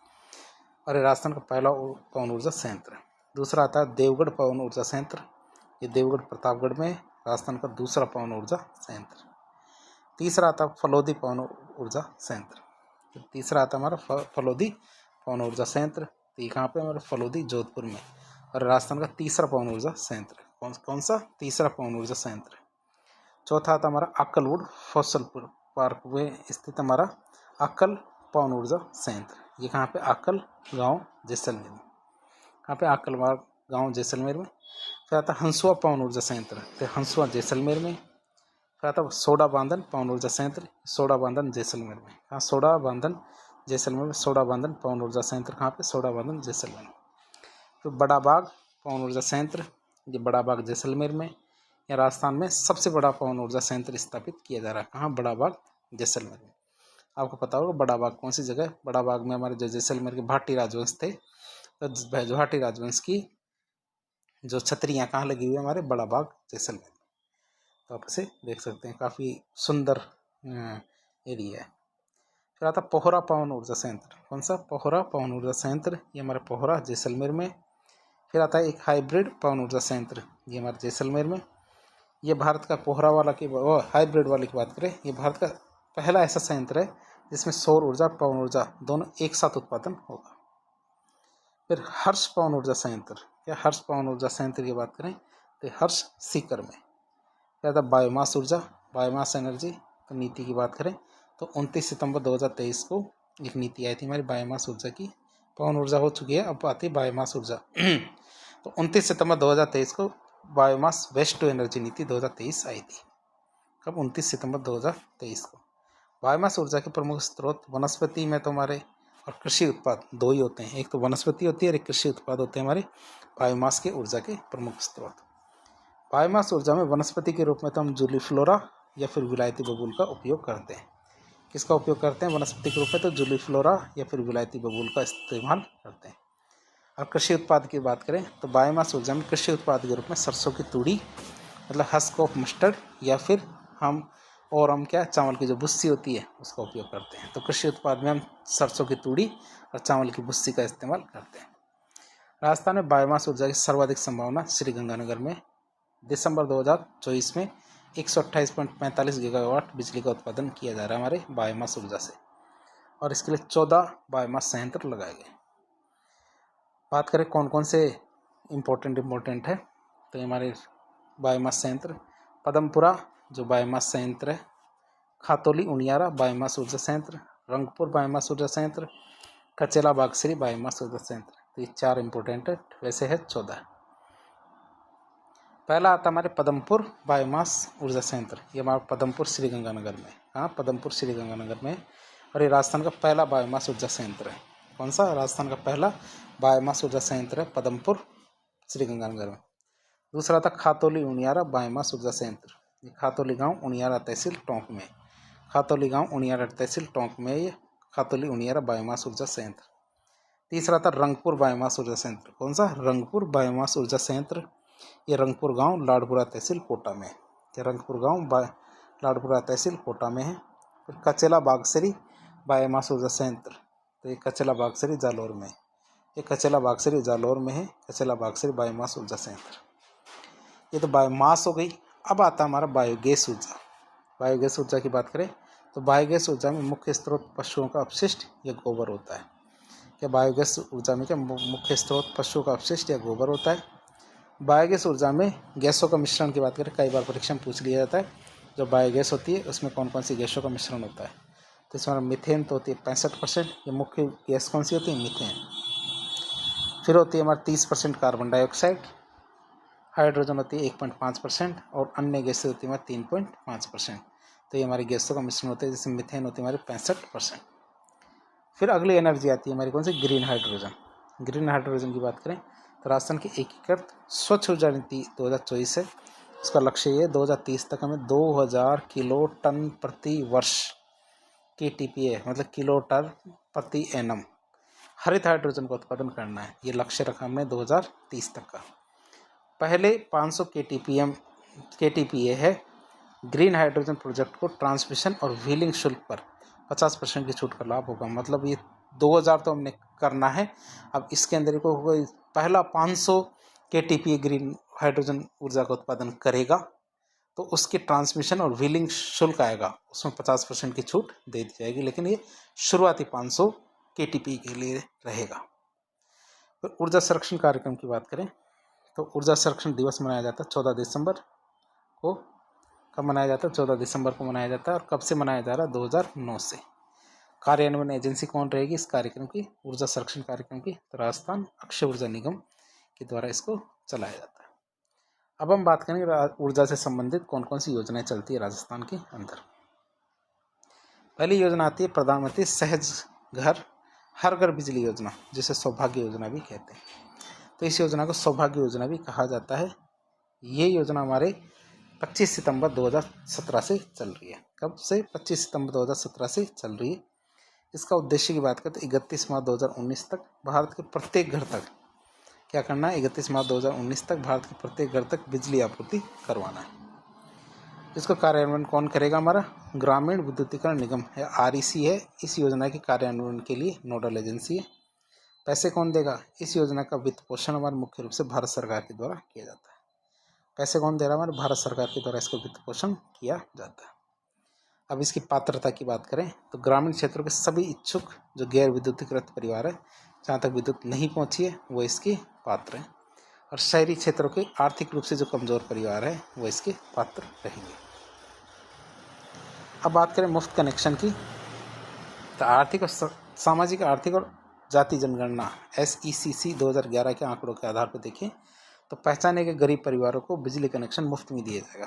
और ये राजस्थान का पहला पवन ऊर्जा संयंत्र है। दूसरा आता है देवगढ़ पवन ऊर्जा संयंत्र। ये देवगढ़ प्रतापगढ़ में राजस्थान का दूसरा पवन ऊर्जा संयंत्र। तीसरा आता है फलोदी पवन ऊर्जा संयंत्र। तो तीसरा आता है हमारा फलोदी पवन ऊर्जा संयंत्र। तो ये कहाँ पे, हमारे फलोदी जोधपुर में, और राजस्थान का तीसरा पवन ऊर्जा संयंत्र। कौन सा, तीसरा पवन ऊर्जा संयंत्र। चौथा आता हमारा अक्कलवुड फसलपुर पार्क में स्थित हमारा अक्कल पवन ऊर्जा संयंत्र। ये कहाँ पे, अक्कल गांव जैसलमेर में। कहाँ पे, अक्कल गांव जैसलमेर में। फिर आता है हंसुआ पवन ऊर्जा संयंत्र, तो हंसुआ जैसलमेर में। फिर आता है सोडा बांधन पवन ऊर्जा संयंत्र, सोडा बांधन जैसलमेर में। हाँ, सोडा बांधन जैसलमेर में, सोडा बांधन पवन ऊर्जा संयंत्र कहाँ पे, सोडा बांधन जैसलमेर में। फिर बड़ा बाग पवन ऊर्जा संयंत्र, ये बड़ा बाग जैसलमेर में या राजस्थान में सबसे बड़ा पवन ऊर्जा संयंत्र स्थापित किया जा रहा है। कहाँ, बड़ा बाग जैसलमेर में। आपको पता होगा बड़ा बाग कौन सी जगह है। बड़ा बाग में हमारे जो जैसलमेर के भाटी राजवंश थे, तो भाटी राजवंश की जो छतरियाँ कहाँ लगी हुई है, हमारे बड़ा बाग जैसलमेर में। तो आप इसे देख सकते हैं, काफ़ी सुंदर एरिया है। फिर आता पोहरा पवन ऊर्जा संयंत्र, कौन सा, पोहरा पवन ऊर्जा संयंत्र, ये हमारे पोहरा जैसलमेर में। फिर आता है एक हाइब्रिड पवन ऊर्जा संयंत्र, ये हमारे जैसलमेर में। ये भारत का पोहरा वाला की हाइब्रिड वाले की बात करें, ये भारत का पहला ऐसा संयंत्र है जिसमें सौर ऊर्जा पवन ऊर्जा दोनों एक साथ उत्पादन होगा। फिर हर्ष पवन ऊर्जा संयंत्र, क्या हर्ष पवन ऊर्जा संयंत्र की बात करें तो हर्ष सीकर में। क्या था, बायोमास ऊर्जा, बायोमास एनर्जी। तो नीति की बात करें तो 29 सितंबर 2023 को एक नीति आई थी हमारी बायोमास ऊर्जा की। पवन ऊर्जा हो चुकी है, अब आती है बायोमास ऊर्जा। तो 29 सितंबर 2023 को बायोमास वेस्ट टू एनर्जी नीति 2023 आई थी। कब, 29 सितंबर 2023 को। बायोमास ऊर्जा के प्रमुख स्रोत वनस्पति में तो हमारे और कृषि उत्पाद दो ही होते हैं, एक तो वनस्पति होती है और एक कृषि उत्पाद होते हैं हमारे बायोमास के ऊर्जा के प्रमुख स्रोत। बायोमास ऊर्जा में वनस्पति के रूप में तो हम जूलीफ्लोरा या फिर विलायती बबूल का उपयोग करते हैं। किसका उपयोग करते हैं वनस्पति के रूप में, तो जूलीफ्लोरा या फिर विलायती बबूल का इस्तेमाल करते हैं। और कृषि उत्पाद की बात करें तो बायोमास ऊर्जा में कृषि उत्पाद के रूप में सरसों की तूड़ी, मतलब हस्क ऑफ मस्टर्ड, या फिर हम क्या, चावल की जो भुस्सी होती है उसका उपयोग करते हैं। तो कृषि उत्पाद में हम सरसों की तूड़ी और चावल की भुस्सी का इस्तेमाल करते हैं। राजस्थान में बायोमास ऊर्जा की सर्वाधिक संभावना श्रीगंगानगर में दिसंबर 2024 में 128.45 गीगावाट बिजली का उत्पादन किया जा रहा है हमारे बायोमास ऊर्जा से, और इसके लिए 14 बायोमास संयंत्र लगाए गए। बात करें कौन कौन से इम्पोर्टेंट है, तो हमारे बायोमास संयंत्र पदमपुरा जो बायोमास संयंत्र है, खातौली उनियारा बायोमास ऊर्जा संयंत्र, रंगपुर बायोमास ऊर्जा संयंत्र, कचेला बागसरी बायोमास ऊर्जा संयंत्र। तो ये 4 इम्पोर्टेंट है, वैसे है 14। पहला आता हमारे पदमपुर बायोमास ऊर्जा संयंत्र, ये हमारा पदमपुर श्रीगंगानगर में। हाँ, पदमपुर श्रीगंगानगर में, और ये राजस्थान का पहला बायोमास ऊर्जा संयंत्र है। कौन सा, राजस्थान का पहला बायोमास ऊर्जा संयंत्र है पदमपुर श्रीगंगानगर में। दूसरा था खातौली उनियारा बायोमास ऊर्जा संयंत्र, ये खातौली गांव उनियारा तहसील टोंक में, खातौली गांव उनियारा तहसील टोंक में ये खातौली उनियारा बायोमास ऊर्जा संयंत्र। तीसरा था रंगपुर बायोमास ऊर्जा संयंत्र, कौन सा, रंगपुर बायोमास ऊर्जा संयंत्र, ये रंगपुर गांव लाडपुरा तहसील कोटा में, ये रंगपुर गांव लाडपुरा तहसील कोटा में है। फिर कचेला बागसरी बायोमास ऊर्जा संयंत्र, तो ये कचेला बागसरी जालौर में, ये कचेला बागसरी जालौर में है, कचेला बागसरी बायोमास ऊर्जा संयंत्र। ये तो बायोमास हो गई। अब आता हमारा बायोगैस ऊर्जा। बायोगैस ऊर्जा की बात करें तो बायोगैस ऊर्जा में मुख्य स्रोत पशुओं का अपशिष्ट या गोबर होता है। क्या बायोगैस ऊर्जा में क्या मुख्य स्रोत पशुओं का अपशिष्ट या गोबर होता है। बायोगैस ऊर्जा में गैसों का मिश्रण की बात करें, कई बार परीक्षा में पूछ लिया जाता है, जो बायोगैस होती है उसमें कौन कौन सी गैसों का मिश्रण होता है। तो इसमें मीथेन तो होती है 65%, ये मुख्य गैस कौन सी होती है, मीथेन। फिर होती है हमारी 30% कार्बन डाइऑक्साइड, हाइड्रोजन होती है 1.5%, और अन्य गैसें होती है हमारी 3.5%। तो ये हमारी गैसों का मिश्रण होता है, जैसे मीथेन होती है हमारी 65%। फिर अगली एनर्जी आती है हमारी कौन सी, ग्रीन हाइड्रोजन। ग्रीन हाइड्रोजन की बात करें तो राजस्थान की एकीकृत स्वच्छ ऊर्जा नीति 2024 है, उसका लक्ष्य ये 2030 तक हमें 2000 किलो टन प्रति वर्ष KTPA, मतलब किलो टन प्रति एनम हरित हाइड्रोजन का उत्पादन करना है। ये लक्ष्य रखा हमने 2030 तक का। पहले 500 KTPA है। ग्रीन हाइड्रोजन प्रोजेक्ट को ट्रांसमिशन और व्हीलिंग शुल्क पर 50% की छूट का लाभ होगा। मतलब ये 2000 तो हमने करना है, अब इसके अंदर को पहला 500 KTPA ग्रीन हाइड्रोजन ऊर्जा का उत्पादन करेगा तो उसकी ट्रांसमिशन और व्हीलिंग शुल्क आएगा, उसमें 50% की छूट दे दी जाएगी, लेकिन ये शुरुआती 500 KTPA के लिए रहेगा। फिर ऊर्जा संरक्षण कार्यक्रम की बात करें तो ऊर्जा संरक्षण दिवस मनाया जाता है 14 दिसंबर को। कब मनाया जाता है, 14 दिसंबर को मनाया जाता है। और कब से मनाया जा रहा है, 2009 से। कार्यान्वयन एजेंसी कौन रहेगी इस कार्यक्रम की, ऊर्जा संरक्षण कार्यक्रम की, तो राजस्थान अक्षय ऊर्जा निगम के द्वारा इसको चलाया जाता है। अब हम बात करेंगे ऊर्जा से संबंधित कौन कौन सी योजनाएं चलती है राजस्थान के अंदर। पहली योजना आती है प्रधानमंत्री सहज घर हर घर बिजली योजना, जिसे सौभाग्य योजना भी कहते हैं। तो इस योजना को सौभाग्य योजना भी कहा जाता है। ये योजना हमारे 25 सितंबर 2017 से चल रही है। कब से? 25 सितंबर 2017 से चल रही है। इसका उद्देश्य की बात करें तो 31 मार्च 2019 तक भारत के प्रत्येक घर तक क्या करना है? 31 मार्च 2019 तक भारत के प्रत्येक घर तक बिजली आपूर्ति करवाना है। इसका कार्यान्वयन कौन करेगा? हमारा ग्रामीण विद्युतीकरण निगम है, REC है, इस योजना के कार्यान्वयन के लिए नोडल एजेंसी है। पैसे कौन देगा? इस योजना का वित्त पोषण हमारे मुख्य रूप से भारत सरकार के द्वारा किया जाता है। पैसे कौन दे रहा है? हमारे भारत सरकार के द्वारा इसको वित्त पोषण किया जाता है। अब इसकी पात्रता की बात करें तो ग्रामीण क्षेत्रों के सभी इच्छुक जो गैर विद्युतीकृत परिवार है, जहाँ तक विद्युत नहीं पहुँची है, वो इसके पात्र हैं। और शहरी क्षेत्रों के आर्थिक रूप से जो कमज़ोर परिवार है वो इसके पात्र रहेंगे। अब बात करें मुफ्त कनेक्शन की, तो आर्थिक और सामाजिक आर्थिक और जाति जनगणना SECC 2011 के आंकड़ों के आधार पर देखें तो पहचाने के गरीब परिवारों को बिजली कनेक्शन मुफ्त में दिया जाएगा।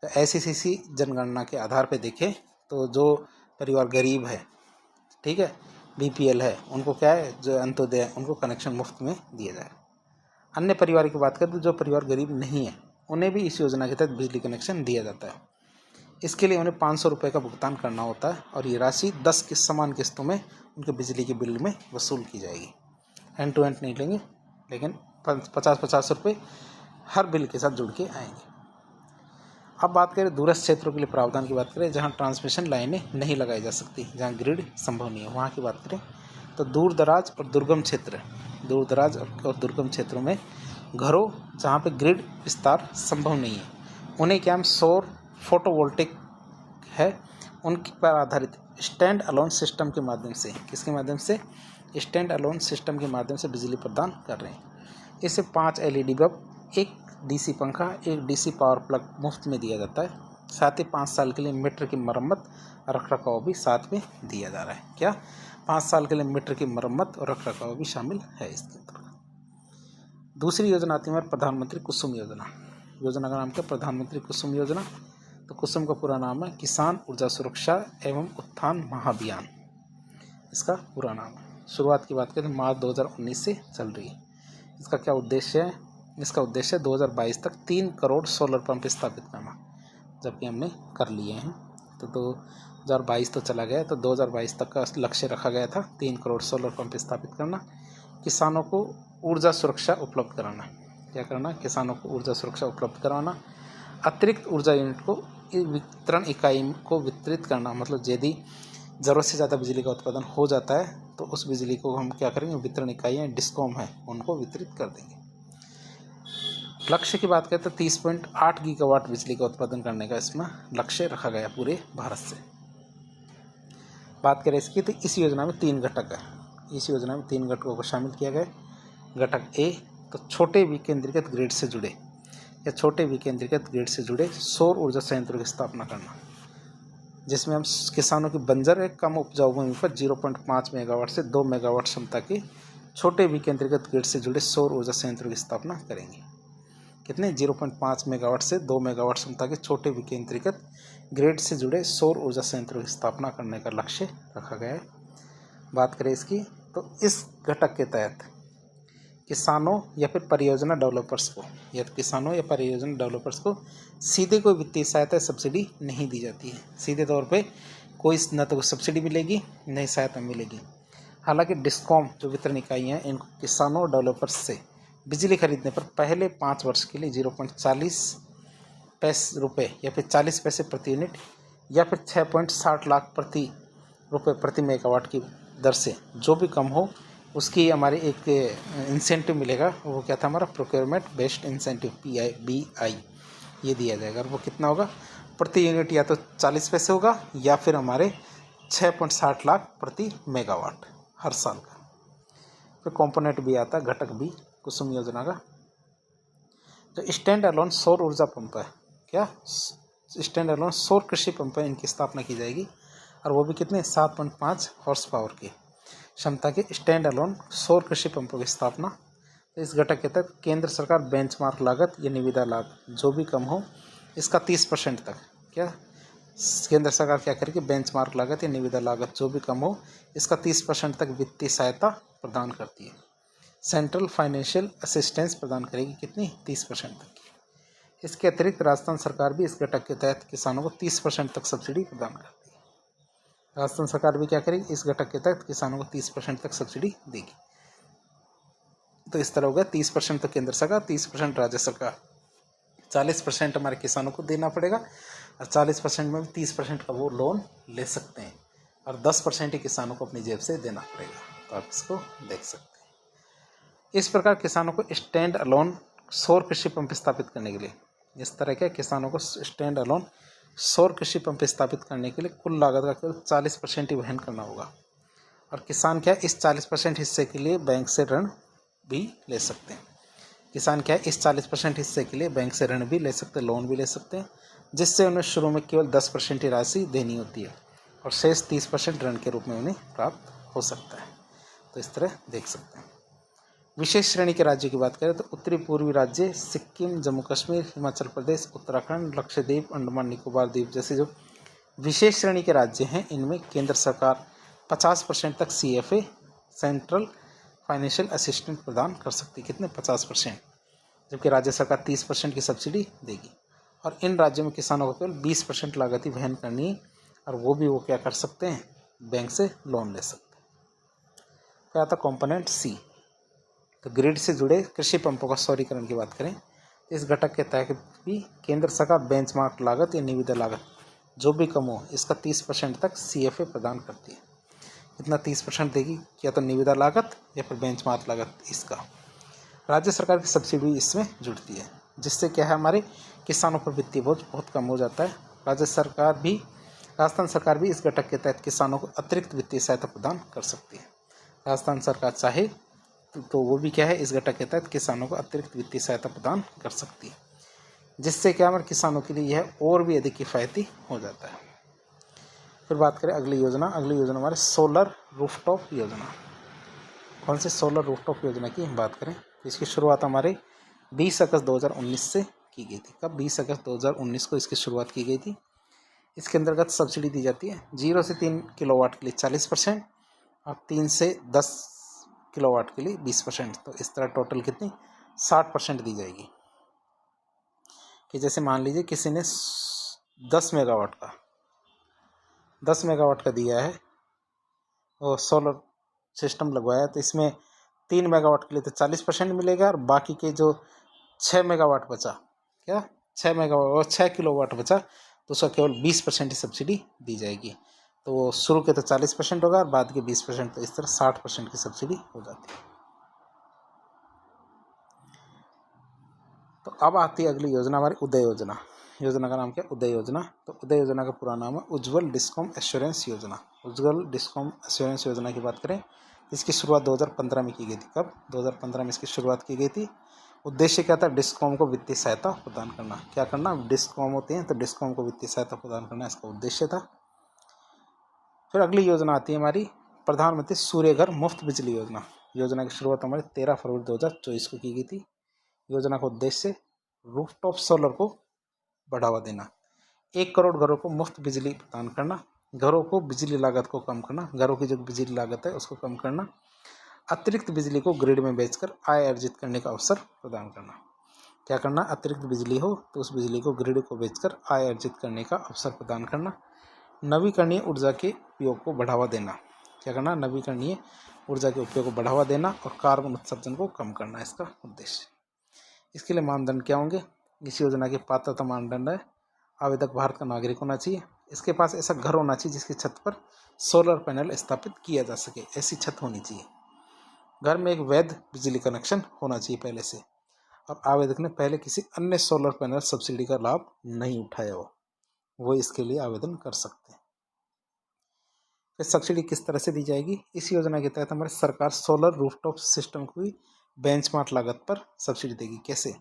तो SECC जनगणना के आधार पर देखें तो जो परिवार गरीब है, ठीक है, BPL है, उनको क्या है, जो अंत्योदय है, उनको कनेक्शन मुफ्त में दिया जाएगा। अन्य परिवार की बात करें तो जो परिवार गरीब नहीं है उन्हें भी इस योजना के तहत बिजली कनेक्शन दिया जाता है। इसके लिए उन्हें 500 रुपये का भुगतान करना होता है और ये राशि 10 समान किस्तों में उनके बिजली के बिल में वसूल की जाएगी। हैंड टू हैंड नहीं लेंगे, लेकिन 50-50 रुपये हर बिल के साथ जुड़ के आएंगे। अब बात करें दूरस्थ क्षेत्रों के लिए प्रावधान की बात करें, जहाँ ट्रांसमिशन लाइनें नहीं लगाई जा सकती, जहाँ ग्रिड संभव नहीं है, वहाँ की बात करें तो दूर दराज और दुर्गम क्षेत्रों में घरों जहाँ पे ग्रिड विस्तार संभव नहीं है, उन्हें क्या हम सौर फोटोवोल्टिक है उनके पर आधारित स्टैंड अलोन सिस्टम के माध्यम से, किसके माध्यम से? स्टैंड अलोन सिस्टम के माध्यम से बिजली प्रदान कर रहे हैं। इससे 5 LED बल्ब, 1 DC पंखा, 1 DC पावर प्लग मुफ्त में दिया जाता है। साथ ही 5 साल के लिए मीटर की मरम्मत और रखरखाव भी साथ में दिया जा रहा है। क्या? 5 साल के लिए मीटर की मरम्मत और रखरखाव भी शामिल है इसके अंतर्गत। दूसरी योजना आती है हमारे प्रधानमंत्री कुसुम योजना। योजना का नाम क्या? प्रधानमंत्री कुसुम योजना। तो कुसुम का पूरा नाम है किसान ऊर्जा सुरक्षा एवं उत्थान महाअभियान, इसका पूरा नाम है। शुरुआत की बात करें तो मार्च 2019 से चल रही है। इसका क्या उद्देश्य है? इसका उद्देश्य 2022 तक 3 करोड़ सोलर पंप स्थापित करना, जबकि हमने कर लिए हैं। तो 2022 तो चला गया, तो 2022 तक का लक्ष्य रखा गया था 3 करोड़ सोलर पंप स्थापित करना। किसानों को ऊर्जा सुरक्षा उपलब्ध कराना। क्या करना? किसानों को ऊर्जा सुरक्षा उपलब्ध कराना। अतिरिक्त ऊर्जा यूनिट को वितरण इकाई को वितरित करना, मतलब यदि ज़रूरत से ज़्यादा बिजली का उत्पादन हो जाता है तो उस बिजली को हम क्या करेंगे? वितरण इकाइयाँ डिस्कॉम है उनको वितरित कर देंगे। लक्ष्य की बात करें तो 30.8 गीगावाट बिजली का उत्पादन करने का इसमें लक्ष्य रखा गया पूरे भारत से। बात करें इसकी तो इस योजना में 3 घटक है। इस योजना में 3 घटकों को शामिल किया गया। घटक A तो छोटे विकेंद्रीकृत ग्रिड से जुड़े या छोटे विकेंद्रीकृत ग्रिड से जुड़े सौर ऊर्जा संयंत्रों की स्थापना करना, जिसमें हम किसानों की बंजर कम उपजाऊ भूमि पर 0.5 मेगावाट से 2 मेगावाट क्षमता के छोटे विकेंद्रीकृत ग्रिड से जुड़े सौर ऊर्जा संयंत्रों की स्थापना करेंगे। कितने? 0.5 मेगावाट से 2 मेगावाट क्षमता के छोटे विकेंद्रीकृत ग्रिड से जुड़े सौर ऊर्जा संयंत्रों की स्थापना करने का लक्ष्य रखा गया है। बात करें इसकी तो इस घटक के तहत किसानों या फिर परियोजना डेवलपर्स को सीधे कोई वित्तीय सहायता सब्सिडी नहीं दी जाती है। सीधे तौर पे कोई न तो सब्सिडी मिलेगी न ही सहायता मिलेगी। हालांकि डिस्कॉम जो वितरण इकाइयाँ हैं इनको किसानों और डेवलपर्स से बिजली खरीदने पर पहले 5 वर्ष के लिए 0.40 रुपये या फिर 40 पैसे प्रति यूनिट या फिर 6.60 लाख रुपये प्रति मेगावाट की दर से जो भी कम हो उसकी हमारे एक इंसेंटिव मिलेगा। वो क्या था? हमारा प्रोक्योरमेंट बेस्ड इंसेंटिव BI ये दिया जाएगा। और वो कितना होगा? प्रति यूनिट या तो 40 पैसे होगा या फिर हमारे 6.60 लाख प्रति मेगावाट हर साल का। फिर कंपोनेंट भी आता है घटक B कुसुम योजना का। जो स्टैंड अलोन सौर ऊर्जा पंप है, क्या स्टैंड अलोन सौर कृषि पंप है, इनकी स्थापना की जाएगी। और वो भी कितने? 7.5 हॉर्स पावर की क्षमता के स्टैंड अलोन सौर कृषि पंपों की स्थापना तो इस घटक के तहत केंद्र सरकार बेंचमार्क लागत या निविदा लागत जो भी कम हो इसका 30% तक, क्या केंद्र सरकार क्या करेगी, बेंचमार्क लागत या निविदा लागत जो भी कम हो इसका 30% तक वित्तीय सहायता प्रदान करती है। सेंट्रल फाइनेंशियल असिस्टेंस प्रदान करेगी, कितनी, 30% तक की। इसके अतिरिक्त राजस्थान सरकार भी इस घटक के तहत किसानों को 30% तक सब्सिडी प्रदान करती है। राजस्थान सरकार भी क्या करेगी, इस घटक के तहत किसानों को 30% तक सब्सिडी देगी। तो इस तरह होगा 30% तो केंद्र सरकार, 30% राज्य सरकार, 40% हमारे किसानों को देना पड़ेगा और 40% में भी 30% का वो लोन ले सकते हैं और 10% ही किसानों को अपनी जेब से देना पड़ेगा। तो आप इसको देख सकते हैं। इस प्रकार किसानों को स्टैंड अलोन सौर कृषि पंप स्थापित करने के लिए, इस तरह के किसानों को स्टैंड अलोन सौर कृषि पंप स्थापित करने के लिए कुल लागत का केवल 40% ही वहन करना होगा और किसान क्या इस 40% हिस्से के लिए बैंक से ऋण भी ले सकते हैं। किसान क्या है इस 40% हिस्से के लिए बैंक से ऋण भी ले सकते हैं, लोन भी ले सकते हैं, जिससे उन्हें शुरू में केवल 10% ही राशि देनी होती है और शेष 30% ऋण के रूप में उन्हें प्राप्त हो सकता है। तो इस तरह देख सकते हैं। विशेष श्रेणी के राज्यों की बात करें तो उत्तरी पूर्वी राज्य सिक्किम, जम्मू कश्मीर, हिमाचल प्रदेश, उत्तराखंड, लक्षद्वीप, अंडमान निकोबार द्वीप जैसे जो विशेष श्रेणी के राज्य हैं इनमें केंद्र सरकार 50% तक CFA सेंट्रल फाइनेंशियल असिस्टेंस प्रदान कर सकती है, कितने, 50%, जबकि राज्य सरकार 30% की सब्सिडी देगी। और इन राज्यों में किसानों को केवल 20% लागत ही वहन करनी है और वो भी वो क्या कर सकते हैं, बैंक से लोन ले सकते हैं। क्या आता कॉम्पोनेंट C, तो ग्रिड से जुड़े कृषि पंपों का सौरीकरण की बात करें तो इस घटक के तहत भी केंद्र सरकार बेंचमार्क लागत या निविदा लागत जो भी कम हो इसका 30% तक CFA प्रदान करती है। कितना 30% देगी, या तो निविदा लागत या फिर बेंचमार्क लागत, इसका राज्य सरकार की सब्सिडी इसमें जुड़ती है, जिससे क्या है हमारे किसानों पर वित्तीय बोझ बहुत कम हो जाता है। राजस्थान सरकार भी इस घटक के तहत किसानों को अतिरिक्त वित्तीय सहायता प्रदान कर सकती है। राजस्थान सरकार चाहे तो वो भी क्या है इस घटक के तहत किसानों को अतिरिक्त वित्तीय सहायता प्रदान कर सकती है, जिससे क्या हमारे किसानों के लिए यह और भी अधिक किफ़ायती हो जाता है। फिर बात करें अगली योजना हमारे सोलर रूफटॉप योजना। कौन से सोलर रूफटॉप योजना की हम बात करें तो इसकी शुरुआत हमारे 20 अगस्त 2019 से की गई थी। कब, 20 अगस्त 2019 को इसकी शुरुआत की गई थी। इसके अंतर्गत सब्सिडी दी जाती है 0 से 3 किलोवाट के लिए 40% और 3 से 10 किलोवाट के लिए 20%। तो इस तरह टोटल कितनी 60% दी जाएगी। कि जैसे मान लीजिए किसी ने 10 मेगावाट का दिया है और सोलर सिस्टम लगवाया, तो इसमें 3 मेगावाट के लिए तो 40% मिलेगा और बाकी के जो 6 मेगावाट बचा, क्या 6 मेगावाट और 6 किलोवाट बचा तो उसका केवल 20% ही सब्सिडी दी जाएगी। तो वो शुरू के तो 40% होगा और बाद के 20%, तो इस तरह 60% की सब्सिडी हो जाती है। तो अब आती है अगली योजना हमारी उदय योजना। योजना का नाम क्या है, उदय योजना। तो उदय योजना का पूरा नाम है उज्ज्वल डिस्कॉम एश्योरेंस योजना। उज्ज्वल डिस्कॉम एश्योरेंस योजना की बात करें इसकी शुरुआत 2015 में की गई थी। कब, 2015 में इसकी शुरुआत की गई थी। उद्देश्य क्या था, डिस्कॉम को वित्तीय सहायता प्रदान करना। क्या करना, डिस्कॉम होते हैं तो डिस्कॉम को वित्तीय सहायता प्रदान करना इसका उद्देश्य था। फिर अगली योजना आती है हमारी प्रधानमंत्री सूर्य घर मुफ्त बिजली योजना। योजना की शुरुआत हमारे 13 फरवरी 2024 को की गई थी। योजना का उद्देश्य रूफटॉप सोलर को बढ़ावा देना, 1 करोड़ घरों को मुफ्त बिजली प्रदान करना, घरों को बिजली लागत को कम करना, घरों की जो बिजली लागत है उसको कम करना, अतिरिक्त बिजली को ग्रिड में बेचकर आय अर्जित करने का अवसर प्रदान करना। क्या करना, अतिरिक्त बिजली हो तो उस बिजली को ग्रिड को बेचकर आय अर्जित करने का अवसर प्रदान करना। नवीकरणीय ऊर्जा के उपयोग को बढ़ावा देना। क्या करना, नवीकरणीय ऊर्जा के उपयोग को बढ़ावा देना और कार्बन उत्सर्जन को कम करना इसका उद्देश्य। इसके लिए मानदंड क्या होंगे, इस योजना के पात्रता मानदंड है आवेदक भारत का नागरिक होना चाहिए, इसके पास ऐसा घर होना चाहिए जिसकी छत पर सोलर पैनल स्थापित किया जा सके, ऐसी छत होनी चाहिए, घर में एक वैध बिजली कनेक्शन होना चाहिए पहले से, और आवेदक ने पहले किसी अन्य सोलर पैनल सब्सिडी का लाभ नहीं उठाया हो, वो इसके लिए आवेदन कर सकते हैं। फिर सब्सिडी किस तरह से दी जाएगी, इस योजना के तहत हमारी सरकार सोलर रूफटॉप सिस्टम की बेंचमार्क लागत पर सब्सिडी देगी। कैसे,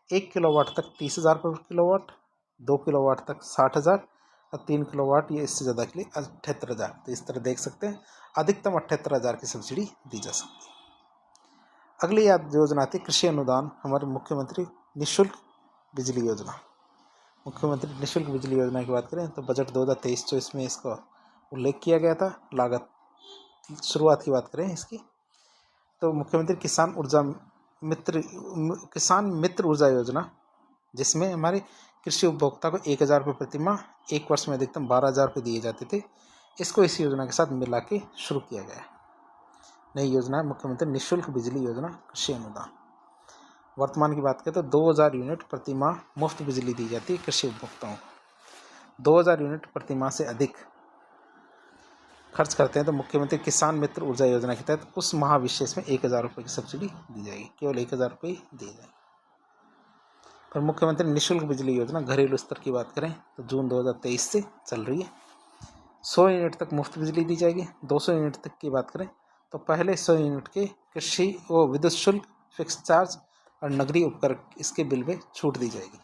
1 किलोवाट तक 30,000 पर किलोवाट, 2 किलोवाट तक 60,000 और 3 किलोवाट या इससे ज़्यादा के लिए 78,000। तो इस तरह देख सकते हैं अधिकतम 78,000 की सब्सिडी दी जा सकती है। अगली याद योजना आती है कृषि अनुदान, हमारे मुख्यमंत्री निःशुल्क बिजली योजना। मुख्यमंत्री निःशुल्क बिजली योजना की बात करें तो बजट 2023-24 में इसका उल्लेख किया गया था। लागत शुरुआत की बात करें इसकी तो मुख्यमंत्री किसान मित्र ऊर्जा योजना, जिसमें हमारे कृषि उपभोक्ता को 1,000 रुपये प्रति माह, एक वर्ष में अधिकतम 12,000 रुपये दिए जाते थे, इसको इस योजना के साथ मिला के शुरू किया गया। नई योजना है मुख्यमंत्री निःशुल्क बिजली योजना कृषि अनुदान। वर्तमान की बात करें तो 2,000 यूनिट प्रति माह मुफ्त बिजली दी जाती है कृषि उपभोक्ताओं को। 2,000 यूनिट प्रति माह से अधिक खर्च करते हैं तो मुख्यमंत्री किसान मित्र ऊर्जा योजना के तहत उस माह विशेष में 1,000 रुपये की सब्सिडी दी जाएगी, केवल 1,000 रुपये दी जाएगी। पर मुख्यमंत्री निःशुल्क बिजली योजना घरेलू स्तर की बात करें तो जून 2023 से चल रही है। 100 यूनिट तक मुफ्त बिजली दी जाएगी। 200 यूनिट तक की बात करें तो पहले 100 यूनिट के कृषि व विद्युत शुल्क, फिक्स चार्ज और नगरीय उपकर इसके बिल में छूट दी जाएगी।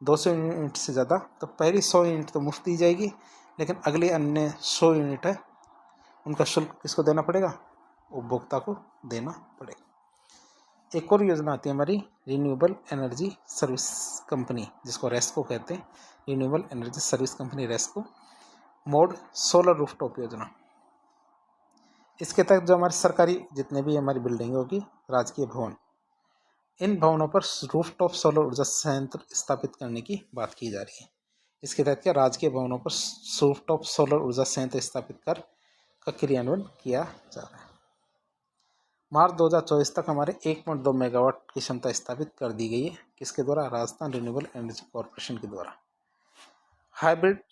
200 यूनिट से ज़्यादा तो पहली 100 यूनिट तो मुफ्त दी जाएगी, लेकिन अगले अन्य 100 यूनिट है उनका शुल्क किसको देना पड़ेगा? उपभोक्ता को देना पड़ेगा। एक और योजना आती है हमारी रिन्यूएबल एनर्जी सर्विस कंपनी, जिसको रेस्को कहते हैं, renewable energy service company RESCO, mode solar rooftop योजना। इसके तहत जो हमारी सरकारी जितने भी हमारी बिल्डिंग होगी, राजकीय भवन, इन भवनों पर रूफटॉप सोलर ऊर्जा संयंत्र स्थापित करने की बात की जा रही है। इसके तहत क्या राजकीय भवनों पर रूफटॉप सोलर ऊर्जा संयंत्र स्थापित कर का क्रियान्वयन किया जा रहा है। मार्च 2024 तक हमारे 1.2 मेगावाट की क्षमता स्थापित कर दी गई है। किसके द्वारा? राजस्थान रिन्यूएबल एनर्जी कॉरपोरेशन के द्वारा। हाइब्रिड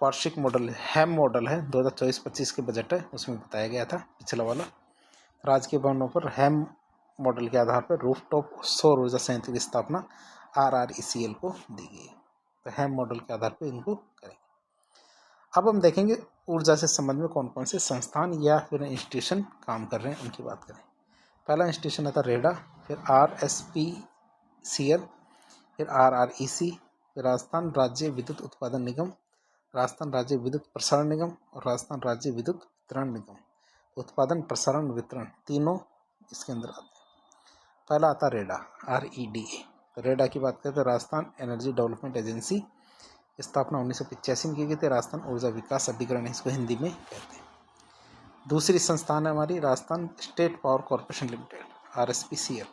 वार्षिक मॉडल हैम मॉडल है, 2024-25 के बजट है उसमें बताया गया था पिछला वाला। राजकीय भवनों पर हैम मॉडल के आधार पर रूफटॉप सौर ऊर्जा संयंत्र की स्थापना RRECL को दी गई है। तो हैम मॉडल के आधार पर इनको करेंगे। अब हम देखेंगे ऊर्जा से संबंध में कौन कौन से संस्थान या फिर इंस्टीट्यूशन काम कर रहे हैं, उनकी बात करें। पहला इंस्टीट्यूशन आता रेडा, फिर RSPCL, फिर RREC, फिर राजस्थान राज्य विद्युत उत्पादन निगम, राजस्थान राज्य विद्युत प्रसारण निगम और राजस्थान राज्य विद्युत वितरण निगम। उत्पादन, प्रसारण, वितरण तीनों इसके अंदर आते हैं। पहला आता रेडा, REDA। तो रेडा की बात करें तो राजस्थान एनर्जी डेवलपमेंट एजेंसी, स्थापना 1985 में की गई थी। राजस्थान ऊर्जा विकास अभिकरण इसको हिंदी में कहते हैं। दूसरी संस्थान है हमारी Rajasthan state power corporation limited, RSPCL,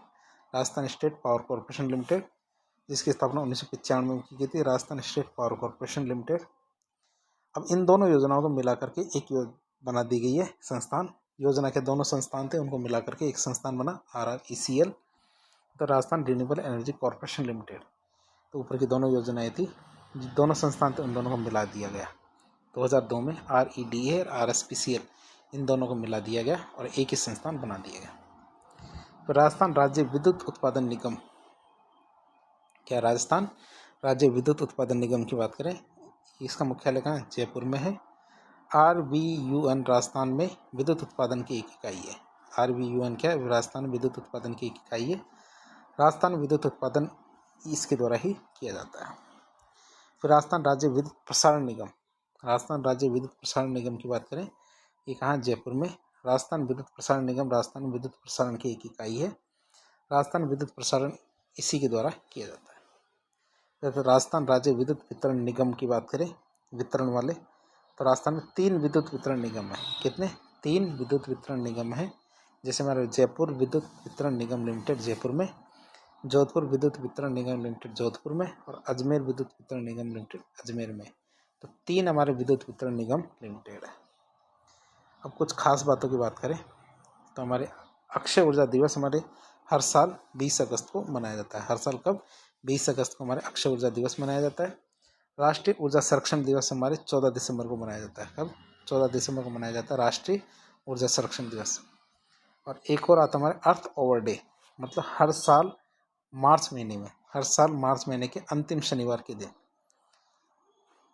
Rajasthan state power corporation limited, जिसकी स्थापना 1995 में की गई थी। Rajasthan state power corporation limited. अब इन दोनों योजनाओं को मिला करके एक बना दी गई है संस्थान। योजना के दोनों संस्थान थे, उनको मिला करके एक संस्थान बना RRECL, तो Rajasthan renewable energy corporation limited. तो ऊपर की दोनों योजनाएं थी, दोनों संस्थान थे, उन दोनों को मिला दिया गया 2002 में। REDA और RSPCL इन दोनों को मिला दिया गया और एक ही संस्थान बना दिया गया। तो राजस्थान राज्य विद्युत उत्पादन निगम, क्या राजस्थान राज्य विद्युत उत्पादन निगम की बात करें, इसका मुख्यालय कहाँ है? जयपुर में है। RVUN राजस्थान में विद्युत उत्पादन की एक इकाई है। RVUN क्या है? राजस्थान विद्युत उत्पादन की एक इकाई है। राजस्थान विद्युत उत्पादन इसके द्वारा ही किया जाता है। फिर राजस्थान राज्य विद्युत प्रसारण निगम, राजस्थान राज्य विद्युत प्रसारण निगम की बात करें, ये कहाँ? जयपुर में। राजस्थान विद्युत प्रसारण निगम राजस्थान विद्युत प्रसारण की एक इकाई है। राजस्थान विद्युत प्रसारण इसी के द्वारा किया जाता है। तो राजस्थान राज्य विद्युत वितरण निगम की बात करें, वितरण वाले, तो राजस्थान में 3 विद्युत वितरण निगम है। कितने? 3 विद्युत वितरण निगम है। जैसे हमारे जयपुर विद्युत वितरण निगम लिमिटेड जयपुर में, जोधपुर विद्युत वितरण निगम लिमिटेड जोधपुर में और अजमेर विद्युत वितरण निगम लिमिटेड अजमेर में। तो 3 हमारे विद्युत वितरण निगम लिमिटेड है। अब कुछ खास बातों की बात करें तो हमारे अक्षय ऊर्जा दिवस हमारे हर साल 20 अगस्त को मनाया जाता है। हर साल कब? 20 अगस्त को हमारे अक्षय ऊर्जा दिवस मनाया जाता है। राष्ट्रीय ऊर्जा संरक्षण दिवस हमारे 14 दिसंबर को मनाया जाता है। कब? 14 दिसंबर को मनाया जाता है राष्ट्रीय ऊर्जा संरक्षण दिवस। और एक और आता हमारे अर्थ ओवर डे, मतलब हर साल मार्च महीने में, हर साल मार्च महीने के अंतिम शनिवार के दिन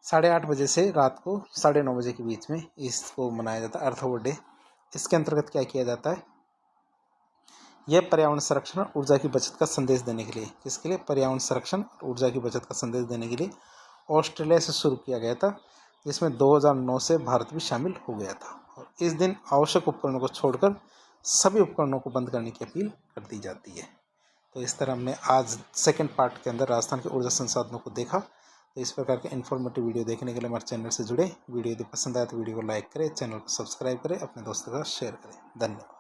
8:30 बजे से रात को 9:30 बजे के बीच में इसको मनाया जाता है अर्थ ओवर डे। इसके अंतर्गत क्या किया जाता है? यह पर्यावरण संरक्षण और ऊर्जा की बचत का संदेश देने के लिए, किसके लिए? पर्यावरण संरक्षण और ऊर्जा की बचत का संदेश देने के लिए ऑस्ट्रेलिया से शुरू किया गया था, जिसमें 2009 से भारत भी शामिल हो गया था। और इस दिन आवश्यक उपकरणों को छोड़कर सभी उपकरणों को बंद करने की अपील कर दी जाती है। तो इस तरह हमने आज सेकंड पार्ट के अंदर राजस्थान के ऊर्जा संसाधनों को देखा। तो इस प्रकार के इन्फॉर्मेटिव वीडियो देखने के लिए हमारे चैनल से जुड़े। वीडियो यदि पसंद आए तो वीडियो को लाइक करें, चैनल को सब्सक्राइब करें, अपने दोस्तों के साथ शेयर करें। धन्यवाद।